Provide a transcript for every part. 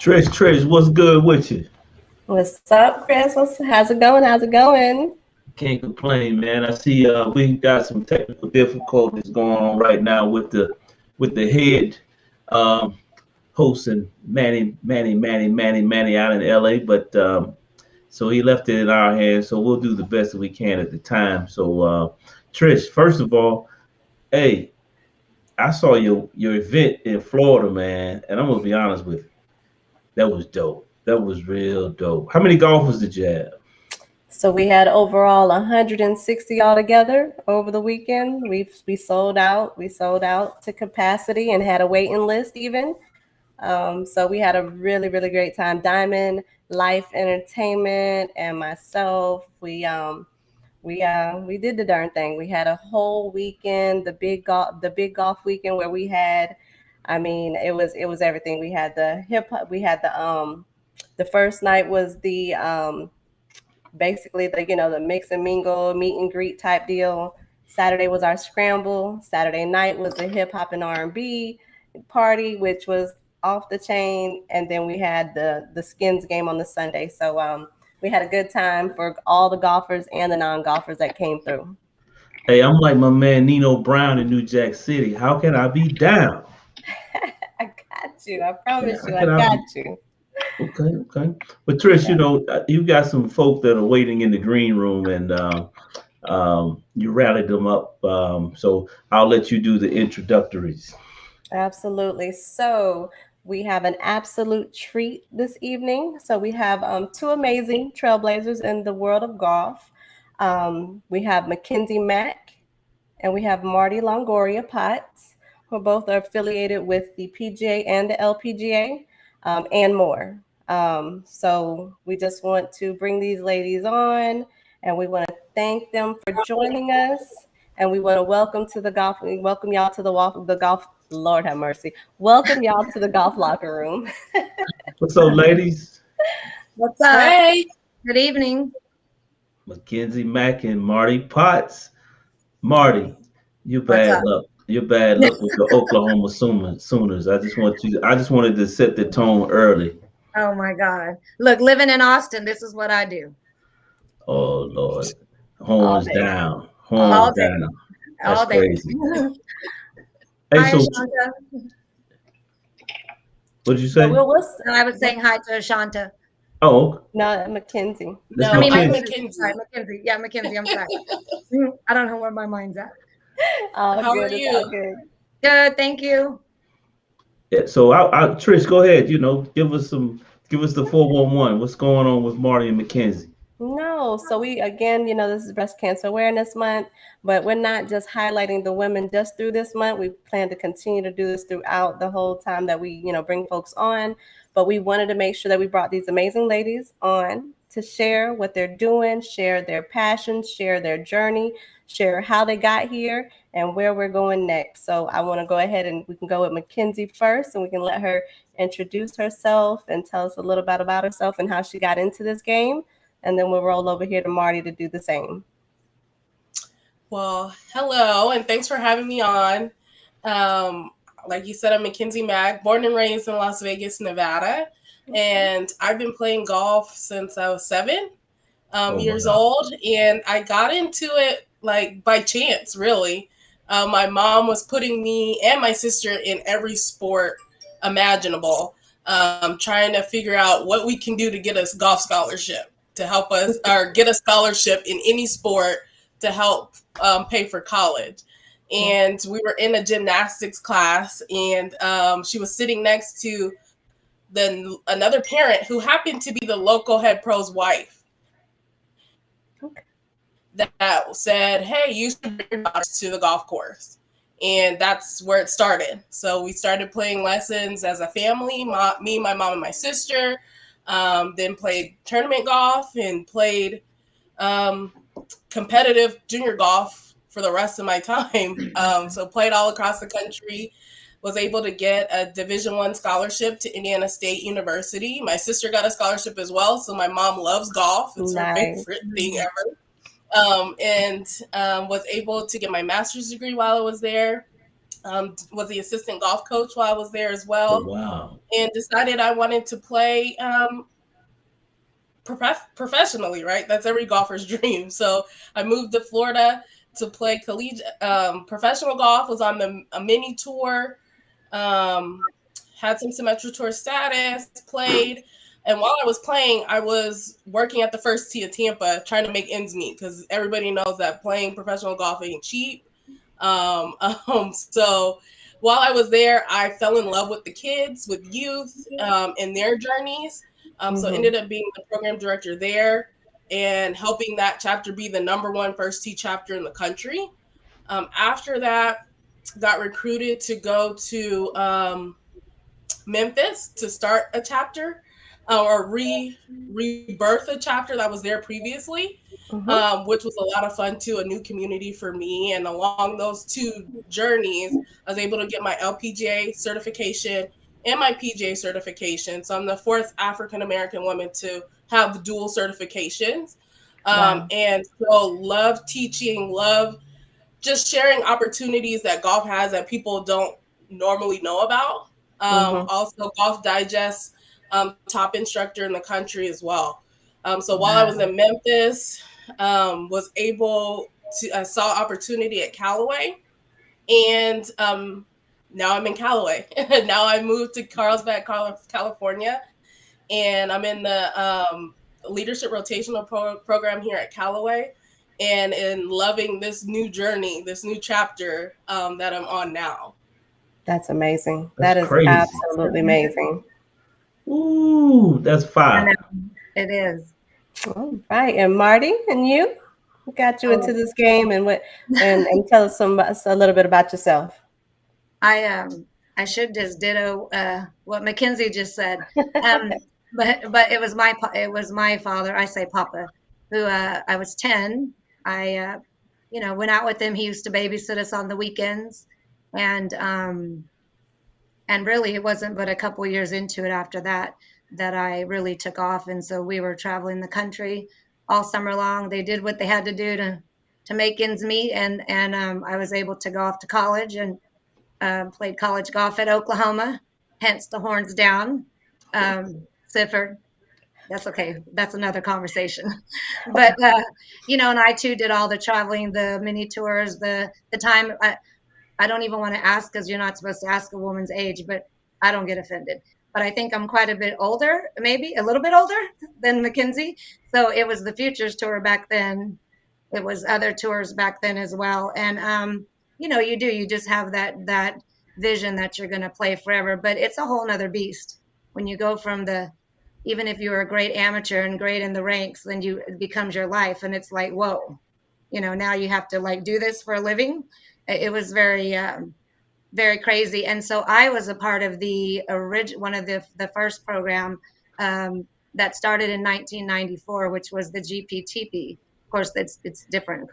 Trish, what's good with you? What's up, Chris? How's it going? How's it going? Can't complain, man. I see we got some technical difficulties going on right now with the head um, hosting Manny out in LA, but so he left it in our hands. So we'll do the best that we can at the time. So Trish, first of all, hey, I saw your event in Florida, man, and I'm gonna be honest with you, that was dope. That was real dope. How many golfers did you have? So we had overall 160 altogether over the weekend. We sold out. We sold out to capacity and had a waiting list even. So we had a really great time. Diamond Life Entertainment and myself. We did the darn thing. We had a whole weekend, the big golf weekend where we had, I mean, it was everything. We had the hip hop. We had the first night was the basically the mix and mingle meet and greet type deal. Saturday was our scramble. Saturday night was the hip hop and R&B party, which was off the chain, and then we had the skins game on the Sunday. So we had a good time for all the golfers and the non-golfers that came through. Hey, I'm like my man Nino Brown in New Jack City. How can I be down? I got you. I Yeah, promise how you, I can I got be? you. Okay, okay. But Trish, you got some folk that are waiting in the green room, and you rallied them up. So I'll let you do the introductories. Absolutely. So we have an absolute treat this evening. So we have two amazing trailblazers in the world of golf. We have Mackenzie Mack and we have Marti Longoria-Potts, who both are affiliated with the PGA and the LPGA, and more. So we just want to bring these ladies on, and we want to thank them for joining us. And we want to welcome to the golf. We welcome y'all to the golf. Lord have mercy. Welcome y'all to the golf locker room. What's up, ladies? What's up? Hey, Good evening. Mackenzie Mack and Marty Potts. Marty, you What's bad up? luck. You're bad luck with the Oklahoma Sooners. I just wanted to set the tone early. Oh my God. Look, living in Austin, this is what I do Oh Lord, All horns day. down, All horns all day. day, down. That's all day. crazy. Hey, Hi, so Ashanta. what did you So say? And I was saying hi to Ashanta. Oh, no, Mackenzie. that's I no, mean, I'm Mackenzie. Mackenzie. Sorry, Mackenzie. Mackenzie. Yeah, Mackenzie. I'm sorry. I don't know where my mind's at. All How are good. It's all you? good. Good. Thank you. Yeah, so Trish, go ahead. Give us the 411. What's going on with Marty and Mackenzie? No, so we again, this is Breast Cancer Awareness Month, but we're not just highlighting the women just through this month. We plan to continue to do this throughout the whole time that we, bring folks on. But we wanted to make sure that we brought these amazing ladies on to share what they're doing, share their passions, share their journey, share how they got here and where we're going next. So I want to go ahead and we can go with Mackenzie first, and we can let her introduce herself and tell us a little bit about herself and how she got into this game, and then we'll roll over here to Marti to do the same. Well, hello, and thanks for having me on. Um, like you said, I'm Mackenzie Mack, born and raised in Las Vegas, Nevada, and I've been playing golf since I was 7 Oh years wow. old, and I got into it like by chance, really. My mom was putting me and my sister in every sport imaginable, trying to figure out what we can do to get us golf scholarship to help us or get a scholarship in any sport to help pay for college. And we were in a gymnastics class, and she was sitting next to another parent who happened to be the local head pro's wife that said, "Hey, you should bring your daughters to the golf course." And that's where it started. So we started playing lessons as a family, me, my mom, and my sister. Then played tournament golf and played um, competitive junior golf for the rest of my time. So played all across the country. Was able to get a Division I scholarship to Indiana State University. My sister got a scholarship as well. So my mom loves golf. It's her Nice. favorite thing ever. And was able to get my master's degree while I was there. Was the assistant golf coach while I was there as Oh, well, wow. and decided I wanted to play professionally, right? That's every golfer's dream. So I moved to Florida to play collegiate professional golf, was on a mini tour, um, had some Symetra Tour status, played. And while I was playing, I was working at the First Tee of Tampa trying to make ends meet because everybody knows that playing professional golf ain't cheap. So while I was there, I fell in love with the kids, with youth, and their journeys. So ended up being the program director there and helping that chapter be the #1 First Tee chapter in the country. After that, got recruited to go to Memphis to start a chapter or rebirth a chapter that was there previously, which was a lot of fun too, a new community for me. And along those two journeys, I was able to get my LPGA certification and my PGA certification. So I'm the 4th African American woman to have the dual certifications. Wow. And so love teaching, love just sharing opportunities that golf has that people don't normally know about. Also, Golf Digest top instructor in the country as well. So while I was in Memphis, was able to saw opportunity at Callaway, and now I'm in Callaway. Now I moved to Carlsbad, California, and I'm in the leadership rotational program here at Callaway, and in loving this new journey, this new chapter that I'm on now. That's amazing. That's That is crazy. absolutely amazing. Ooh, that's I fire. know. It is. All right. And Marti, and you? What got you into this game, and tell us a little bit about yourself. I should just ditto what Mackenzie just said. But it was my father. I say Papa, who I was 10. I went out with him. He used to babysit us on the weekends, and really it wasn't but a couple years into it after that that I really took off. And so we were traveling the country all summer long. They did what they had to do to make ends meet, and I was able to go off to college and played college golf at Oklahoma, hence the horns down. Sifford. That's okay. That's another conversation. But and I too did all the traveling, the mini tours, the time. I don't even want to ask because you're not supposed to ask a woman's age, but I don't get offended. But I think I'm quite a bit older, maybe a little bit older than Mackenzie. So it was the Futures Tour back then. It was other tours back then as well. And you just have that vision that you're going to play forever. But it's a whole nother beast when you go from even if you're a great amateur and great in the ranks, then it becomes your life, and it's like, whoa, now you have to like do this for a living. It was very very crazy. And so I was a part of one of the first program that started in 1994, which was the GPTP. Of course, it's different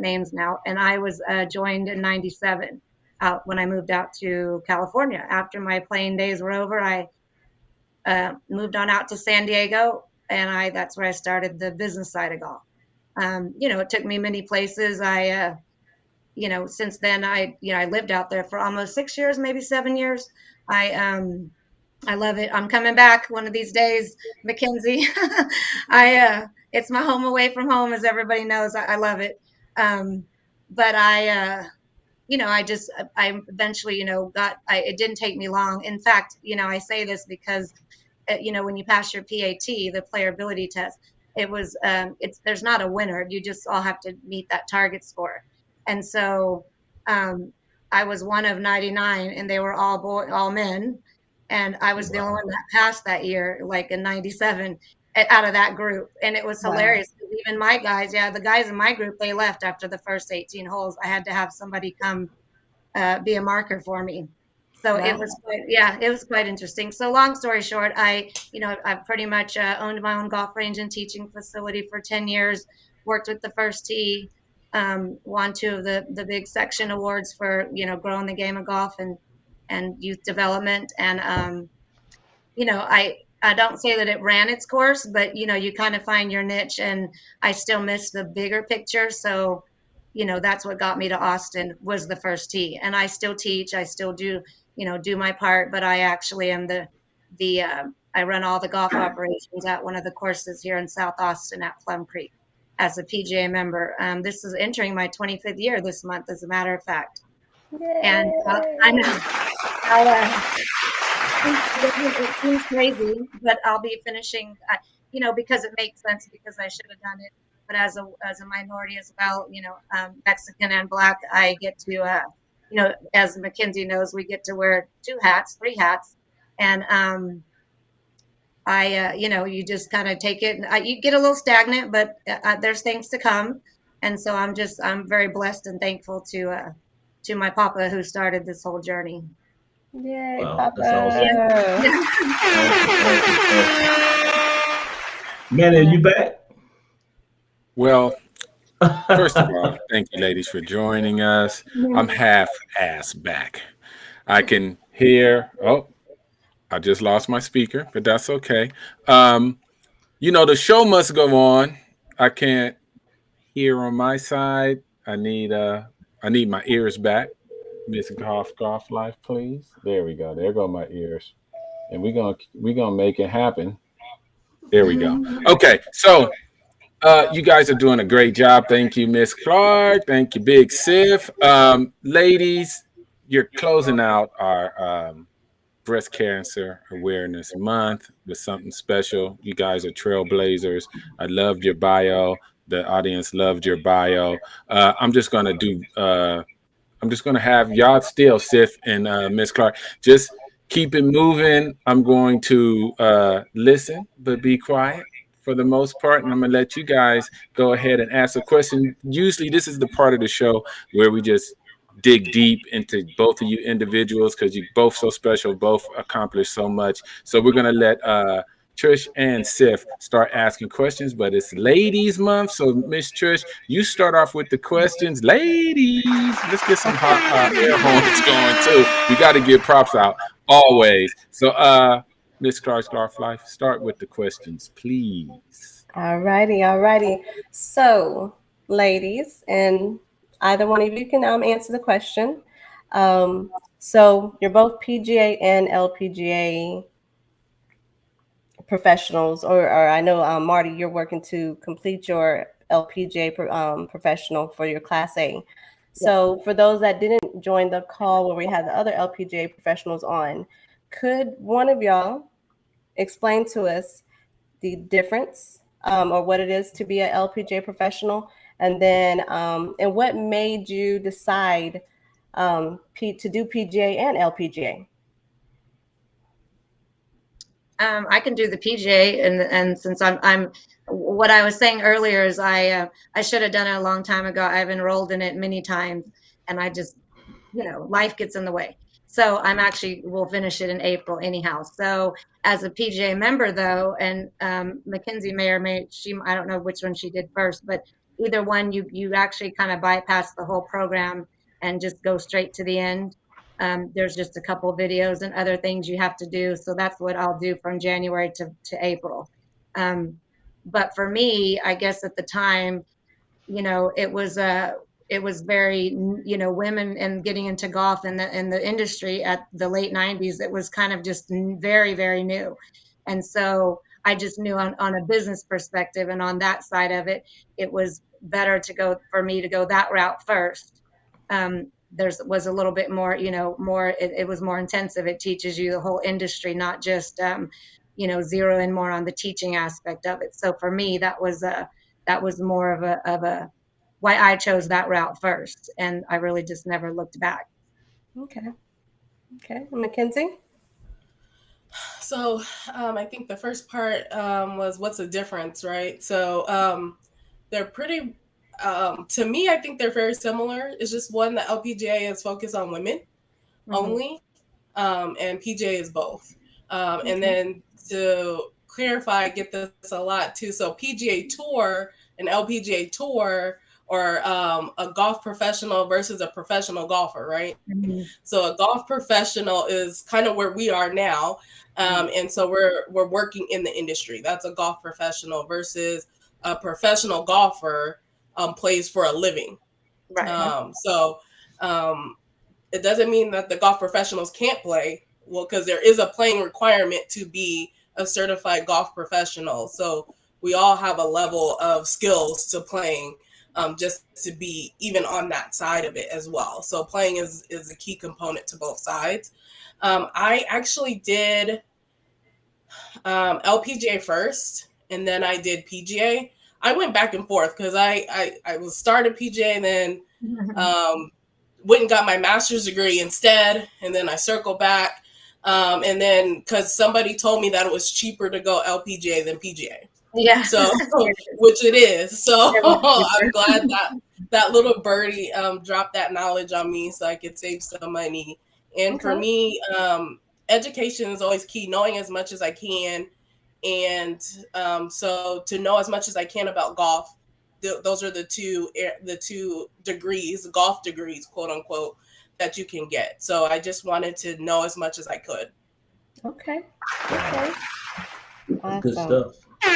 names now. And I was joined in 97 when I moved out to California. After my playing days were over, I moved on out to San Diego, and that's where I started the business side of golf. It took me many places. Since then I lived out there for almost 6 years, maybe 7 years. I love it. I'm coming back one of these days, Mackenzie. It's my home away from home, as everybody knows. I love it. But I eventually, it didn't take me long. In fact, I say this because, when you pass your PAT, the player ability test, there's not a winner. You just all have to meet that target score. And so I was one of 99, and they were all men. And I was the only one that passed that year, like in 97, out of that group. And it was hilarious. Even my guys, the guys in my group, they left after the first 18 holes. I had to have somebody come be a marker for me. So it was quite interesting. So long story short, I've pretty much owned my own golf range and teaching facility for 10 years, worked with the First Tee, won 2 of the big section awards for, growing the game of golf and youth development. And, I don't say that it ran its course, but, you kind of find your niche, and I still miss the bigger picture. So that's what got me to Austin, was the first tee. And I still teach, I still do, do my part, but I actually am I run all the golf operations at one of the courses here in South Austin at Plum Creek as a PGA member. This is entering my 25th year this month, as a matter of fact. Yay. And I know it seems crazy, but I'll be finishing, because it makes sense, because I should have done it. But as a minority as well, Mexican and Black, I get to, as Mackenzie knows, we get to wear 2 hats, 3 hats, and you just kind of take it. And you get a little stagnant, but there's things to come, and so I'm very blessed and thankful to my papa who started this whole journey. Yay, Wow, Papa. that's awesome. Yeah. Manny, are you back? Well, first of all, thank you, ladies, for joining us. I'm half-ass back. I can hear. Oh, I just lost my speaker, but that's okay. The show must go on. I can't hear on my side. I need my ears back. Miss Golf Life, please. There we go. There go my ears, and we're gonna make it happen. There we go. Okay, so. You guys are doing a great job. Thank you, Miss Clark. Thank you, Big Sif. Ladies, you're closing out our Breast Cancer Awareness Month with something special. You guys are trailblazers. I loved your bio. The audience loved your bio. I'm just gonna have y'all still, Sif and Miss Clark. Just keep it moving. I'm going to listen, but be quiet for the most part, and I'm gonna let you guys go ahead and ask a question. Usually this is the part of the show where we just dig deep into both of you individuals, because you both so special, both accomplish so much. So we're gonna let Trish and Sif start asking questions, but it's ladies month, so Miss Trish, you start off with the questions. Ladies, let's get some hot air horns going too. We got to give props out always. So Miss Clark's Golf Life, start with the questions, please. All righty. So, ladies, and either one of you can answer the question. So you're both PGA and LPGA professionals, or I know, Marti, you're working to complete your LPGA professional for your Class A. So for those that didn't join the call where we had the other LPGA professionals on, could one of y'all explain to us the difference, or what it is to be an LPGA professional, and then and what made you decide to do PGA and LPGA? I can do the PGA, and since I'm what I was saying earlier is I should have done it a long time ago. I've enrolled in it many times, and I just life gets in the way. So I'm actually will finish it in April anyhow. So as a PGA member though, and Mackenzie I don't know which one she did first, but either one, you actually kind of bypass the whole program and just go straight to the end. There's just a couple of videos and other things you have to do. So that's what I'll do from January to April. But for me, I guess at the time, it was very, women and getting into golf in the industry at the late 90s, it was kind of just very, very new. And so I just knew on a business perspective and on that side of it, it was better for me to go that route first. Was a little bit more, it was more intensive. It teaches you the whole industry, not just, zero in more on the teaching aspect of it. So for me, that was more of a why I chose that route first. And I really just never looked back. Okay. Mackenzie? So I think the first part was what's the difference, right? So they're pretty, to me, I think they're very similar. It's just one, the LPGA is focused on women only, and PGA is both. And then to clarify, I get this a lot too. So PGA Tour and LPGA Tour, or a golf professional versus a professional golfer, right? So a golf professional is kind of where we are now. And so we're working in the industry. That's a golf professional versus a professional golfer plays for a living. Right. So it doesn't mean that the golf professionals can't play. Well, because there is a playing requirement to be a certified golf professional. So we all have a level of skills to playing, just to be even on that side of it as well. So playing is a key component to both sides. I actually did LPGA first, and then I did PGA. I went back and forth because I was started PGA and then went and got my master's degree instead, and then I circled back, and then because somebody told me that it was cheaper to go LPGA than PGA. Yeah. So, which it is. So I'm glad that that little birdie dropped that knowledge on me so I could save some money. And for me, education is always key, knowing as much as I can. And so to know as much as I can about golf, those are the two degrees, golf degrees, quote unquote, that you can get. So I just wanted to know as much as I could. Okay. Okay. Awesome. Good stuff. The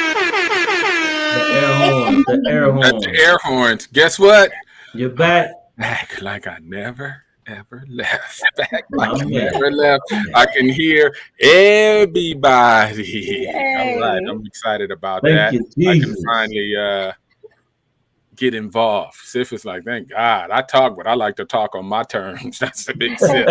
air horns. The air That's horns. the air horns. Guess what? You're back. Back like I never ever left. Back like I Man. never left. I can hear everybody. All right, I'm excited about that. Thank you, I can Jesus. finally get involved. Sif is like, thank God. I talk, but I like to talk on my terms. That's the big Sif.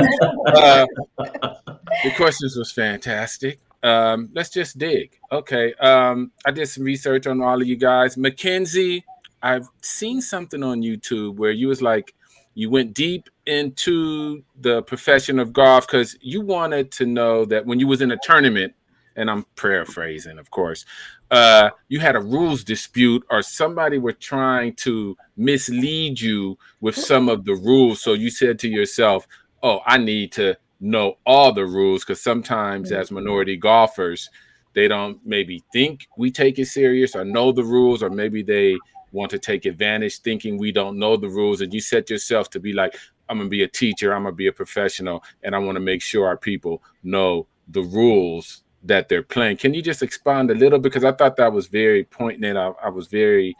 The questions was fantastic. Let's just dig. Okay. I did some research on all of you guys. Mackenzie, I've seen something on YouTube where you was like, you went deep into the profession of golf because you wanted to know that when you was in a tournament, and I'm paraphrasing, of course, you had a rules dispute or somebody were trying to mislead you with some of the rules. So you said to yourself, oh, I need to know all the rules, because sometimes as minority golfers, they don't maybe think we take it serious or know the rules, or maybe they want to take advantage thinking we don't know the rules. And you set yourself to be like, I'm going to be a teacher, I'm going to be a professional, and I want to make sure our people know the rules that they're playing. Can you just expound a little? Because I thought that was very poignant. I was very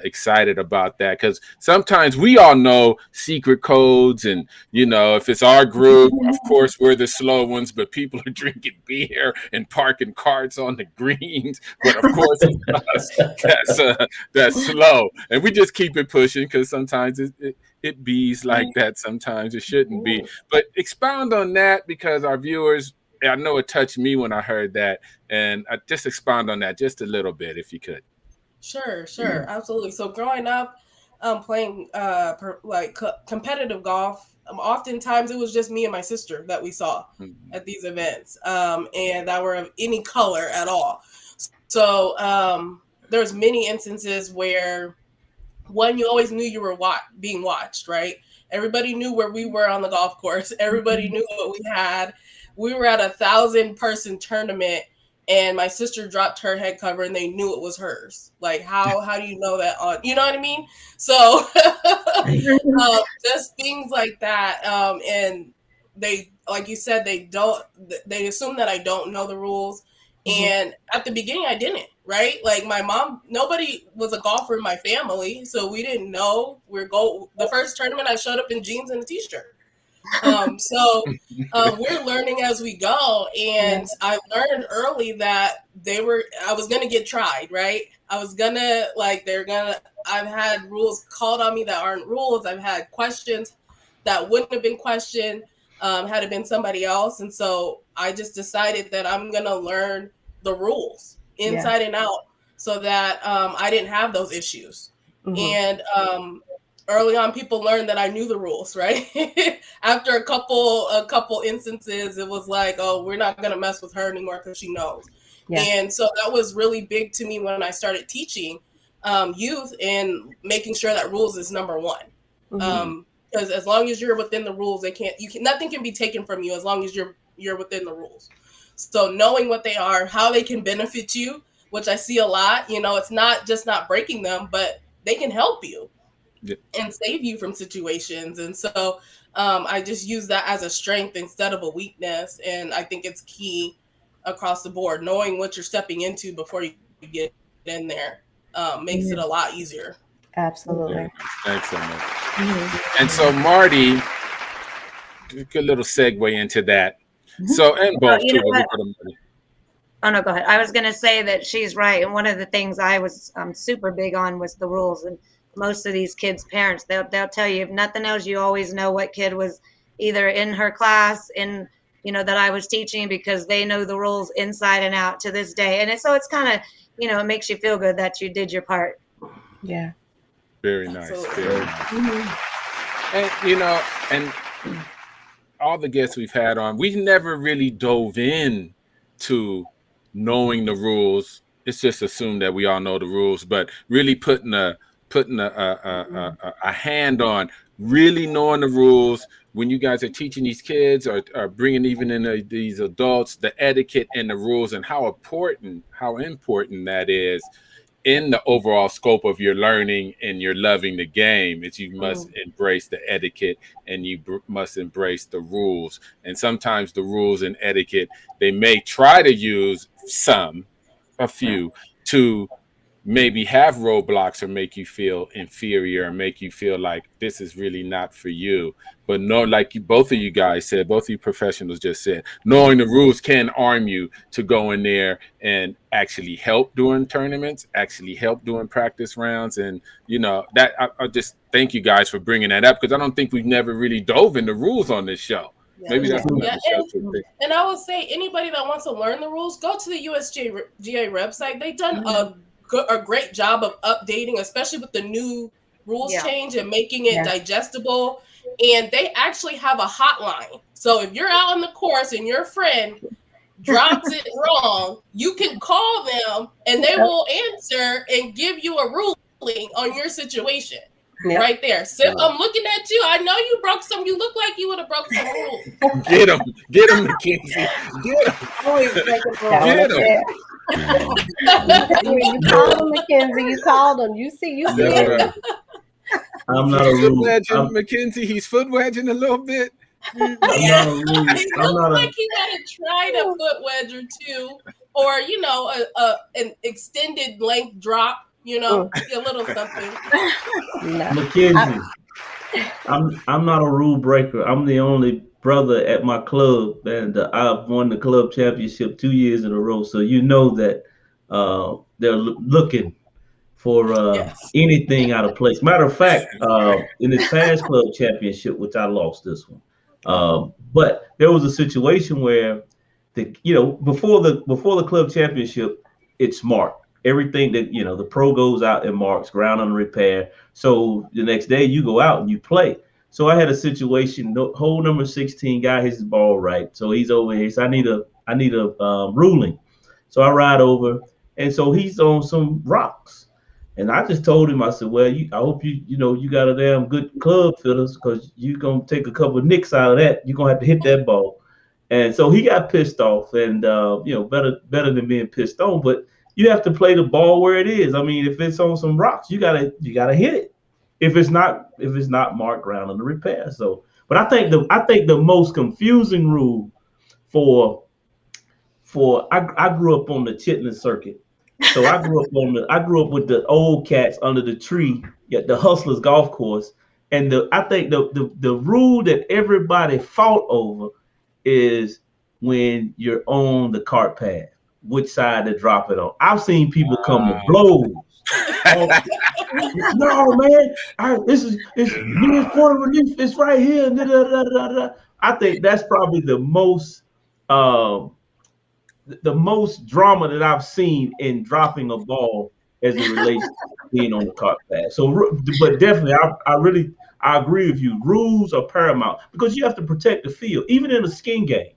excited about that, because sometimes we all know secret codes, and you know, if it's our group, of course we're the slow ones, but people are drinking beer and parking carts on the greens, but of course it's us that's slow, and we just keep it pushing because sometimes it bees like that, sometimes it shouldn't be. But expound on that, because our viewers, I know it touched me when I heard that, and I just expound on that just a little bit if you could. Sure, absolutely. So growing up, playing competitive golf, oftentimes it was just me and my sister that we saw at these events, and that were of any color at all. So there's many instances where, one, you always knew you were being watched, right? Everybody knew where we were on the golf course. Everybody knew what we had. We were at a 1,000-person tournament, and my sister dropped her head cover and they knew it was hers. Like, how do you know that on, you know what I mean? So just things like that. And they, like you said, they assume that I don't know the rules. And at the beginning I didn't, right? Like my mom, nobody was a golfer in my family, so we didn't know. The first tournament I showed up in jeans and a t-shirt. So we're learning as we go, and I learned early that I was gonna get tried, right? I was gonna, I've had rules called on me that aren't rules. I've had questions that wouldn't have been questioned had it been somebody else. And so I just decided that I'm gonna learn the rules inside and out, so that I didn't have those issues. And early on, people learned that I knew the rules, right? After a couple instances, it was like, oh, we're not going to mess with her anymore because she knows. And so that was really big to me when I started teaching youth, and making sure that rules is number one. Because as long as you're within the rules, nothing can be taken from you as long as you're within the rules. So knowing what they are, how they can benefit you, which I see a lot, it's not just not breaking them, but they can help you and save you from situations. And so I just use that as a strength instead of a weakness. And I think it's key across the board. Knowing what you're stepping into before you get in there makes it a lot easier. Absolutely. Thanks so much. Mm-hmm. And so, Marty, a little segue into that. So, and Well, both you too, know but we what? put them Marty. Oh no, go ahead. I was going to say that she's right, and one of the things I was super big on was the rules. And most of these kids' parents, they'll tell you, if nothing else, you always know what kid was either in her class, in that I was teaching, because they know the rules inside and out to this day. And so it's kind of it makes you feel good that you did your part. Yeah. Very nice. Absolutely. Very nice. Mm-hmm. And and all the guests we've had on, we never really dove in to knowing the rules. It's just assumed that we all know the rules, but really putting a hand on really knowing the rules when you guys are teaching these kids or bringing even in these adults, the etiquette and the rules, and how important that is in the overall scope of your learning and your loving the game. Is you must embrace the etiquette and you must embrace the rules. And sometimes the rules and etiquette, they may try to use a few to maybe have roadblocks or make you feel inferior or make you feel like this is really not for you. But no, like both of you guys said, both of you professionals just said, knowing the rules can arm you to go in there and actually help during tournaments, actually help during practice rounds. And that I just thank you guys for bringing that up, because I don't think we've never really dove into rules on this show. Maybe that's another show too. And I would say anybody that wants to learn the rules, go to the USGA website. They've done a great job of updating, especially with the new rules change and making it digestible. And they actually have a hotline. So if you're out on the course and your friend drops it wrong, you can call them and they will answer and give you a ruling on your situation. Right there. So I'm looking at you. I know you broke some. You look like you would have broke some rules. Get him, Mackenzie. Get him. Always break a rule. Get him. You called him, Mackenzie. You called him. You see. Right. I'm not a rule. Mackenzie, he's foot wedging a little bit. I'm not a rule. He looks like he might have tried a foot wedge or two, or an extended length drop. A little something. Mackenzie, I'm not a rule breaker. I'm the only brother at my club, and I've won the club championship 2 years in a row. So that they're looking for anything out of place. Matter of fact, in this past club championship, which I lost this one, but there was a situation where before the club championship, it's marked. Everything that the pro goes out and marks ground under repair. So the next day you go out and you play. So I had a situation. Hole number 16 guy hits his ball right. So he's over here. So I need a ruling. So I ride over, and so he's on some rocks. And I just told him, I said, well, I hope you got a damn good club fitters, because you're gonna take a couple of nicks out of that. You're gonna have to hit that ball. And so he got pissed off, and better than being pissed on, but you have to play the ball where it is. I mean, if it's on some rocks, you gotta hit it. If it's not marked ground under repair. So, but I think the most confusing rule for I grew up on the Chitlin circuit. So I grew up with the old cats under the tree at the Hustlers golf course. And I think the rule that everybody fought over is when you're on the cart path, which side to drop it on. I've seen people come to blows. No, man, it's nearest point of relief. It's right here. Da, da, da, da, da. I think that's probably the most drama that I've seen in dropping a ball as it relates to being on the cart path. So, but definitely, I agree with you. Rules are paramount, because you have to protect the field, even in a skin game.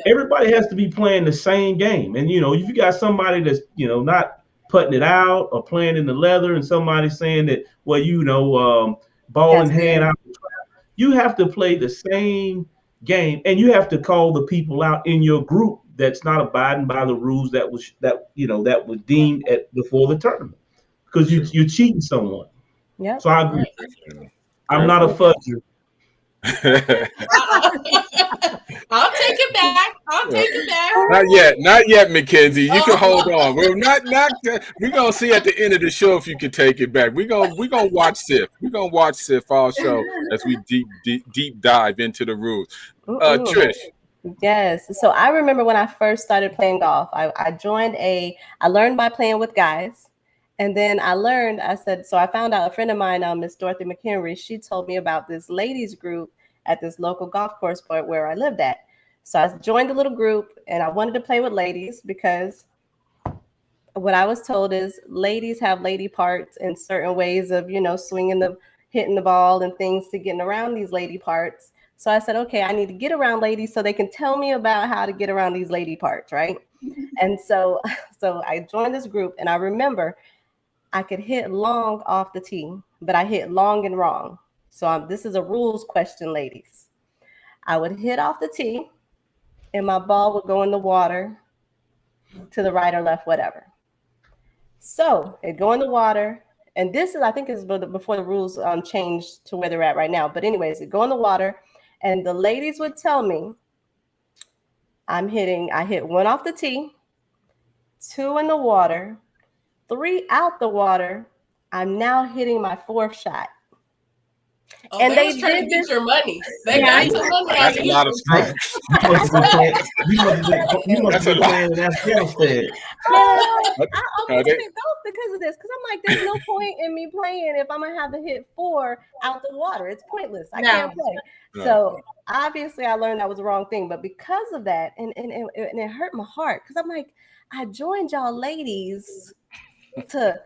Everybody has to be playing the same game. And, if you got somebody that's, not putting it out or playing in the leather, and somebody saying that, well, ball in hand out, you have to play the same game, and you have to call the people out in your group that's not abiding by the rules that was deemed before the tournament, because you're cheating someone. Yeah. So I agree. I'm not a fudger. I'll take it back. I'll take it back. Not yet, Mackenzie. You can hold on. We're not. We're gonna see at the end of the show if you can take it back. We're gonna watch Sif. We're gonna watch Sif all show as we deep dive into the rules. Trish. Yes. So I remember when I first started playing golf, I learned by playing with guys. And then so I found out a friend of mine, Miss Dorothy McHenry, she told me about this ladies group at this local golf course where I lived at. So I joined the little group and I wanted to play with ladies because what I was told is ladies have lady parts and certain ways of, hitting the ball and things to getting around these lady parts. So I said, okay, I need to get around ladies so they can tell me about how to get around these lady parts, right? And so I joined this group and I remember I could hit long off the tee, but I hit long and wrong. So this is a rules question, ladies. I would hit off the tee and my ball would go in the water to the right or left, whatever. So it go in the water. And this is, I think is before the rules changed to where they're at right now. But anyways, it go in the water and the ladies would tell me I hit 1 off the tee, 2 in the water, 3 out the water. I'm now hitting my 4th shot. Oh, and they trying to get your money. They got your money. That's a lot of strokes. You must have been playing in Afghanistan. I almost picked golf because of this. Because I'm like, there's no point in me playing if I'm gonna have to hit 4 out the water. It's pointless. I can't play. No. So obviously, I learned that was the wrong thing. But because of that, and it hurt my heart because I'm like, I joined y'all ladies to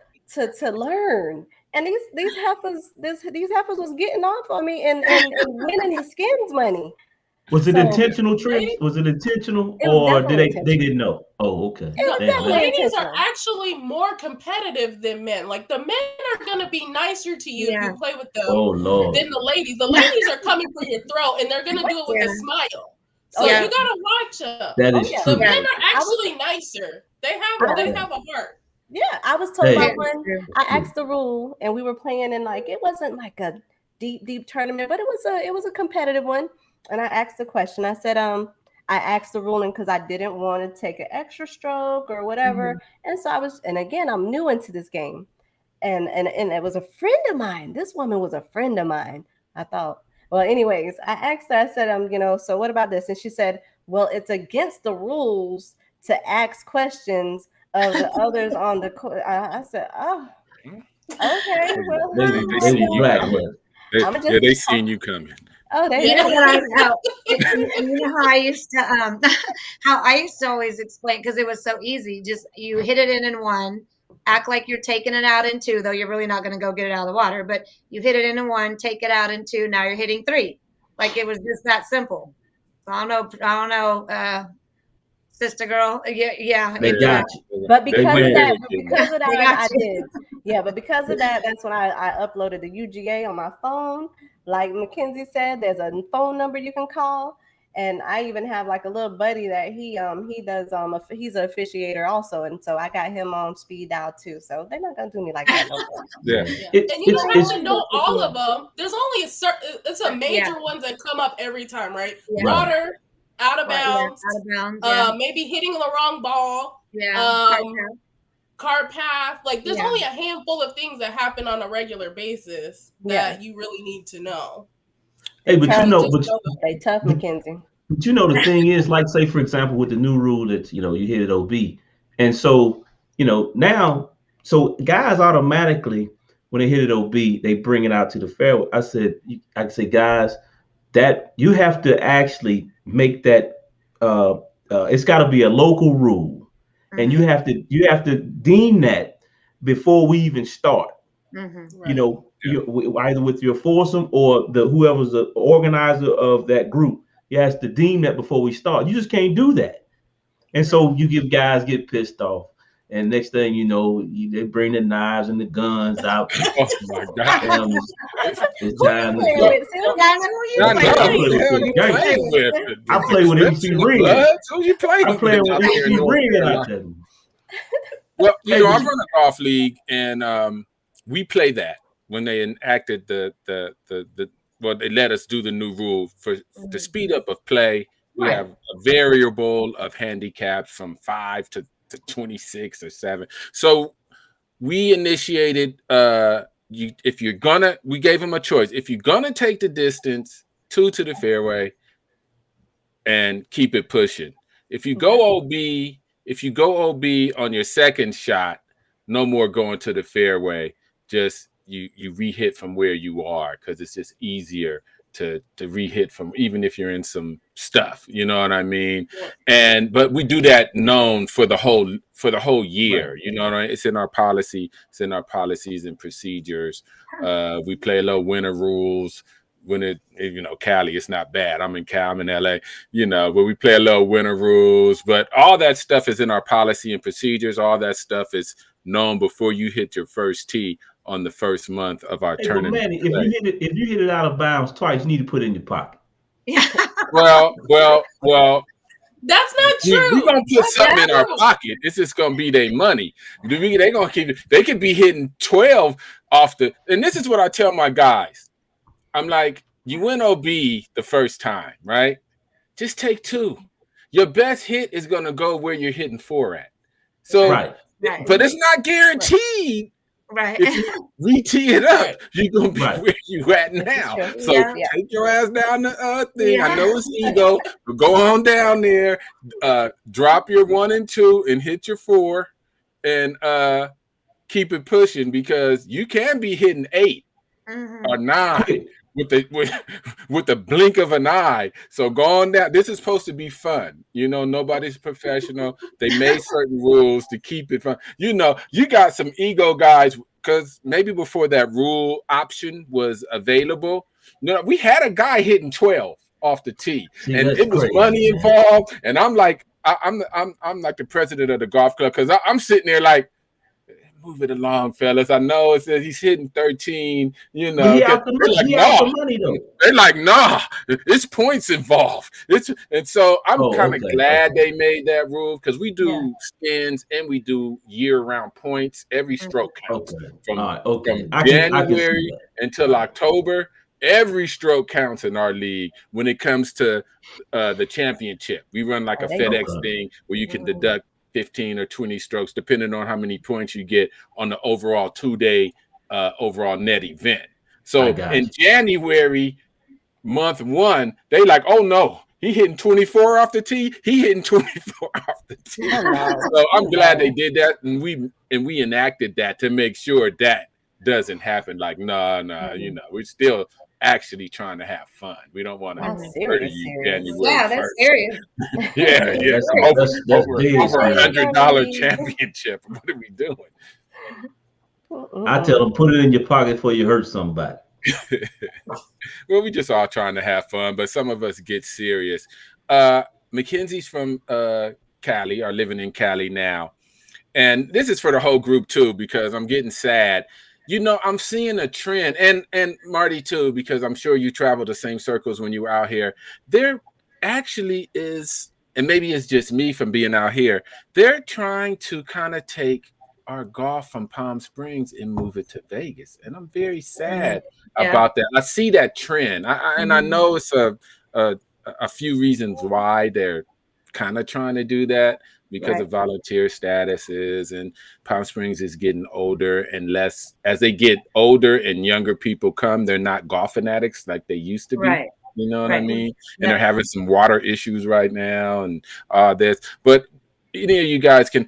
learn. And these heifers was getting off on me and winning the skins money. Was it intentional, Trish? Was it intentional, or they didn't know? Oh, okay. The ladies are actually more competitive than men. Like the men are gonna be nicer to you if you play with them than the ladies. The ladies are coming for your throat, and they're gonna do it with a smile. So you gotta watch them. That is true. The men are actually nicer. They have a heart. Yeah, I was told about one. I asked the rule, and we were playing, and like it wasn't like a deep tournament, but it was a competitive one. And I asked the question. I said, I asked the ruling because I didn't want to take an extra stroke or whatever. And so and again, I'm new into this game, and it was a friend of mine. This woman was a friend of mine. I thought, well, anyways, I asked her. I said, so what about this? And she said, well, it's against the rules to ask questions of the others on the court. I said, oh, okay. Well, they seen you coming. Oh, you know what I know. You know how I used to always explain, because it was so easy. Just you hit it in 1, act like you're taking it out in 2, though you're really not going to go get it out of the water. But you hit it in 1, take it out in 2. Now you're hitting 3. Like it was just that simple. So I don't know. Sister girl, yeah. They got you. But because of that, I did. Yeah, but because of that, that's when I uploaded the UGA on my phone. Like Mackenzie said, there's a phone number you can call, and I even have like a little buddy that he does he's an officiator also, and so I got him on speed dial too. So they're not gonna do me like that no more. And you don't have to know all of them. There's only it's a major ones that come up every time, right? Water. Out of bounds. Maybe hitting the wrong ball. Cart path. Like there's only a handful of things that happen on a regular basis that you really need to know. Hey, but they tough, Mackenzie. But the thing is, like say for example, with the new rule that you hit it OB, and so now so guys automatically when they hit it OB they bring it out to the fairway. I said guys, that you have to actually make that it's got to be a local rule, and you have to deem that before we even start. Either with your foursome or whoever's the organizer of that group, you has to deem that before we start. You just can't do that, and so you guys get pissed off. And next thing you know, they bring the knives and the guns out. Oh my God! It's time to go. I play with MC Ring. Who you playing? I play with MC Ring out there. Well, I run a golf league, and we play that when they enacted they let us do the new rule to speed up of play. We have a variable of handicaps from 5 to 26 or 7. So we initiated if you're gonna, we gave them a choice. If you're gonna take the distance, 2 to the fairway and keep it pushing. If you go OB on your second shot, no more going to the fairway. Just you re-hit from where you are, because it's just easier to re-hit from, even if you're in some stuff, you know what I mean? But we do that known for the whole year, you know what I mean? It's in our policy, it's in our policies and procedures. We play a little winter rules. When it, you know, Cali, it's not bad. I'm in LA, you know, but we play a little winter rules. But all that stuff is in our policy and procedures. All that stuff is known before you hit your first tee on the first month of our tournament. Manny, if you hit it out of bounds twice, you need to put it in your pocket. Yeah. Well. That's not true. We're gonna put something in our pocket. It's just gonna be their money. They're gonna keep it. They could be hitting 12 off the. And this is what I tell my guys. I'm like, you win OB the first time, right? Just take 2. Your best hit is gonna go where you're hitting 4 at. So, but it's not guaranteed. Right. If you re-tee it up, you're gonna be where you at now. So take your ass down the thing. I know it's ego, but go on down there, drop your 1 and 2 and hit your 4, and keep it pushing, because you can be hitting 8 or 9 with the blink of an eye. So going down, this is supposed to be fun. You know, nobody's professional. They made certain rules to keep it fun. You know, you got some ego guys, because maybe before that rule option was available, you know, we had a guy hitting 12 off the tee. See, and it was crazy. Money involved. And I'm like, I'm like the president of the golf club, because I'm sitting there like, move it along, fellas. I know it says he's hitting 13, you know. They're like, nah, it's points involved. And so I'm kind of glad they made that rule, because we do spins and we do year-round points. Every stroke counts. From January until October. Every stroke counts in our league when it comes to the championship. We run like a FedEx thing where you can deduct 15 or 20 strokes, depending on how many points you get on the overall 2-day overall net event. So in January, month 1, they like, oh no, he hitting 24 off the tee. He hitting 24 off the tee. So I'm glad they did that, and we enacted that to make sure that doesn't happen. Like, nah, you know, we're still actually trying to have fun. We don't want to hurt you January. Yeah, that's serious. yeah. That's over $100 championship. What are we doing? I tell them, put it in your pocket before you hurt somebody. Well, we just all trying to have fun, but some of us get serious. Mackenzie's from Cali, are living in Cali now. And this is for the whole group too, because I'm getting sad. You know, I'm seeing a trend, and Marti too, because I'm sure you travel the same circles when you were out here. There actually is, and maybe it's just me from being out here, they're trying to kind of take our golf from Palm Springs and move it to Vegas. And I'm very sad about that. I see that trend. And I know it's a few reasons why they're kind of trying to do that, because of volunteer statuses, and Palm Springs is getting older and less. As they get older and younger people come, they're not golf fanatics like they used to be. Right. You know what I mean? And they're having some water issues right now and this. But any of you guys can,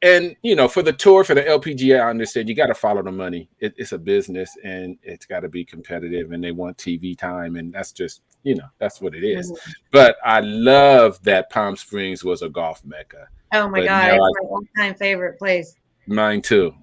and you know, for the tour, for the LPGA, I understand you got to follow the money. It's a business, and it's got to be competitive, and they want TV time, and that's just, you know, that's what it is. But I love that Palm Springs was a golf mecca. Oh my God, it's my all-time favorite place. Mine too.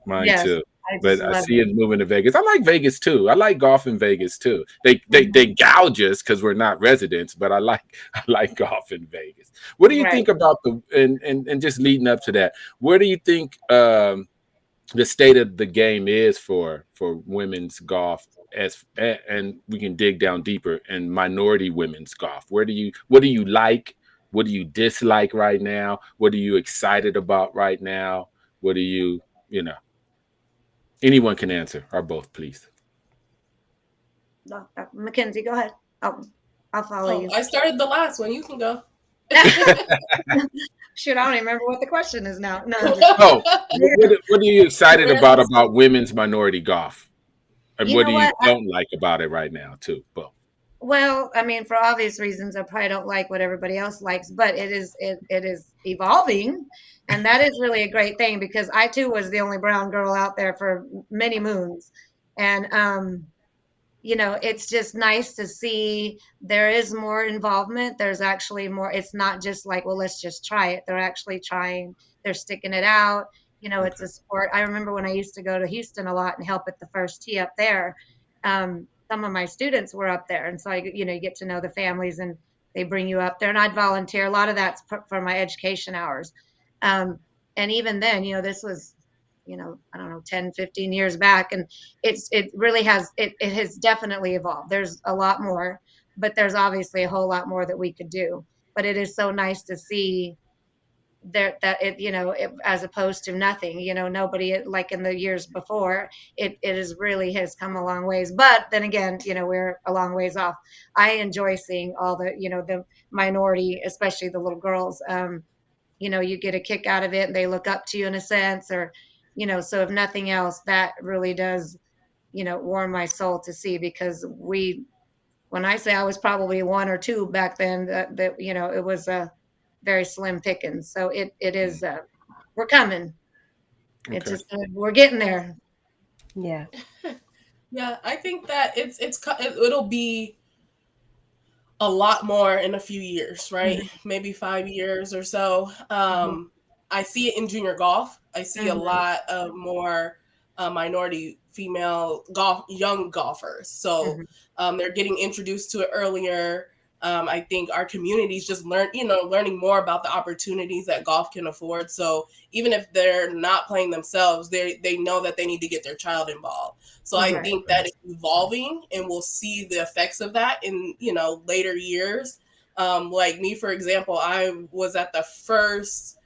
But I see it moving to Vegas. I like Vegas too. I like golf in Vegas too. They gouge us because we're not residents, but I like golf in Vegas. What do you think about and just leading up to that? Where do you think the state of the game is for women's golf, and we can dig down deeper, and minority women's golf? What do you like? What do you dislike right now? What are you excited about right now? What do you know? Anyone can answer, or both, please. Mackenzie, go ahead. Oh. I'll follow you. I started the last one. You can go. Shoot, I don't even remember what the question is now. No, Oh, what are you excited about women's minority golf? And you what know do you what? don't like about it right now, too? Well, Well, I mean, for obvious reasons, I probably don't like what everybody else likes, but it is evolving, and that is really a great thing because I too was the only brown girl out there for many moons, and you know, it's just nice to see there is more involvement. There's actually more. It's not just like, well, let's just try it. They're actually trying. They're sticking it out. You know, it's a sport. I remember when I used to go to Houston a lot and help at the first tee up there. Some of my students were up there, and so you know, you get to know the families, and they bring you up there. And I'd volunteer. A lot of that's for my education hours. And even then, you know, this was, you know, I don't know, 10, 15 years back. And it really has, it has definitely evolved. There's a lot more, but there's obviously a whole lot more that we could do. But it is so nice to see there that it, you know, as opposed to nothing, you know, nobody like in the years before, it is really has come a long ways. But then again, you know, we're a long ways off. I enjoy seeing all the, you know, the minority, especially the little girls. You know, you get a kick out of it and they look up to you in a sense, or, you know, so if nothing else, that really does, you know, warm my soul to see, because when I say I was probably one or two back then, that you know, it was a very slim pickings. So it is, we're coming. It okay. just, we're getting there. Yeah. Yeah, I think that it'll be a lot more in a few years, right? Maybe 5 years or so. I see it in junior golf. I see a lot of more minority female young golfers. So they're getting introduced to it earlier. I think our communities just learning more about the opportunities that golf can afford. So even if they're not playing themselves, they know that they need to get their child involved. So I think that it's evolving, and we'll see the effects of that in, you know, later years. Like me, for example, I was at the first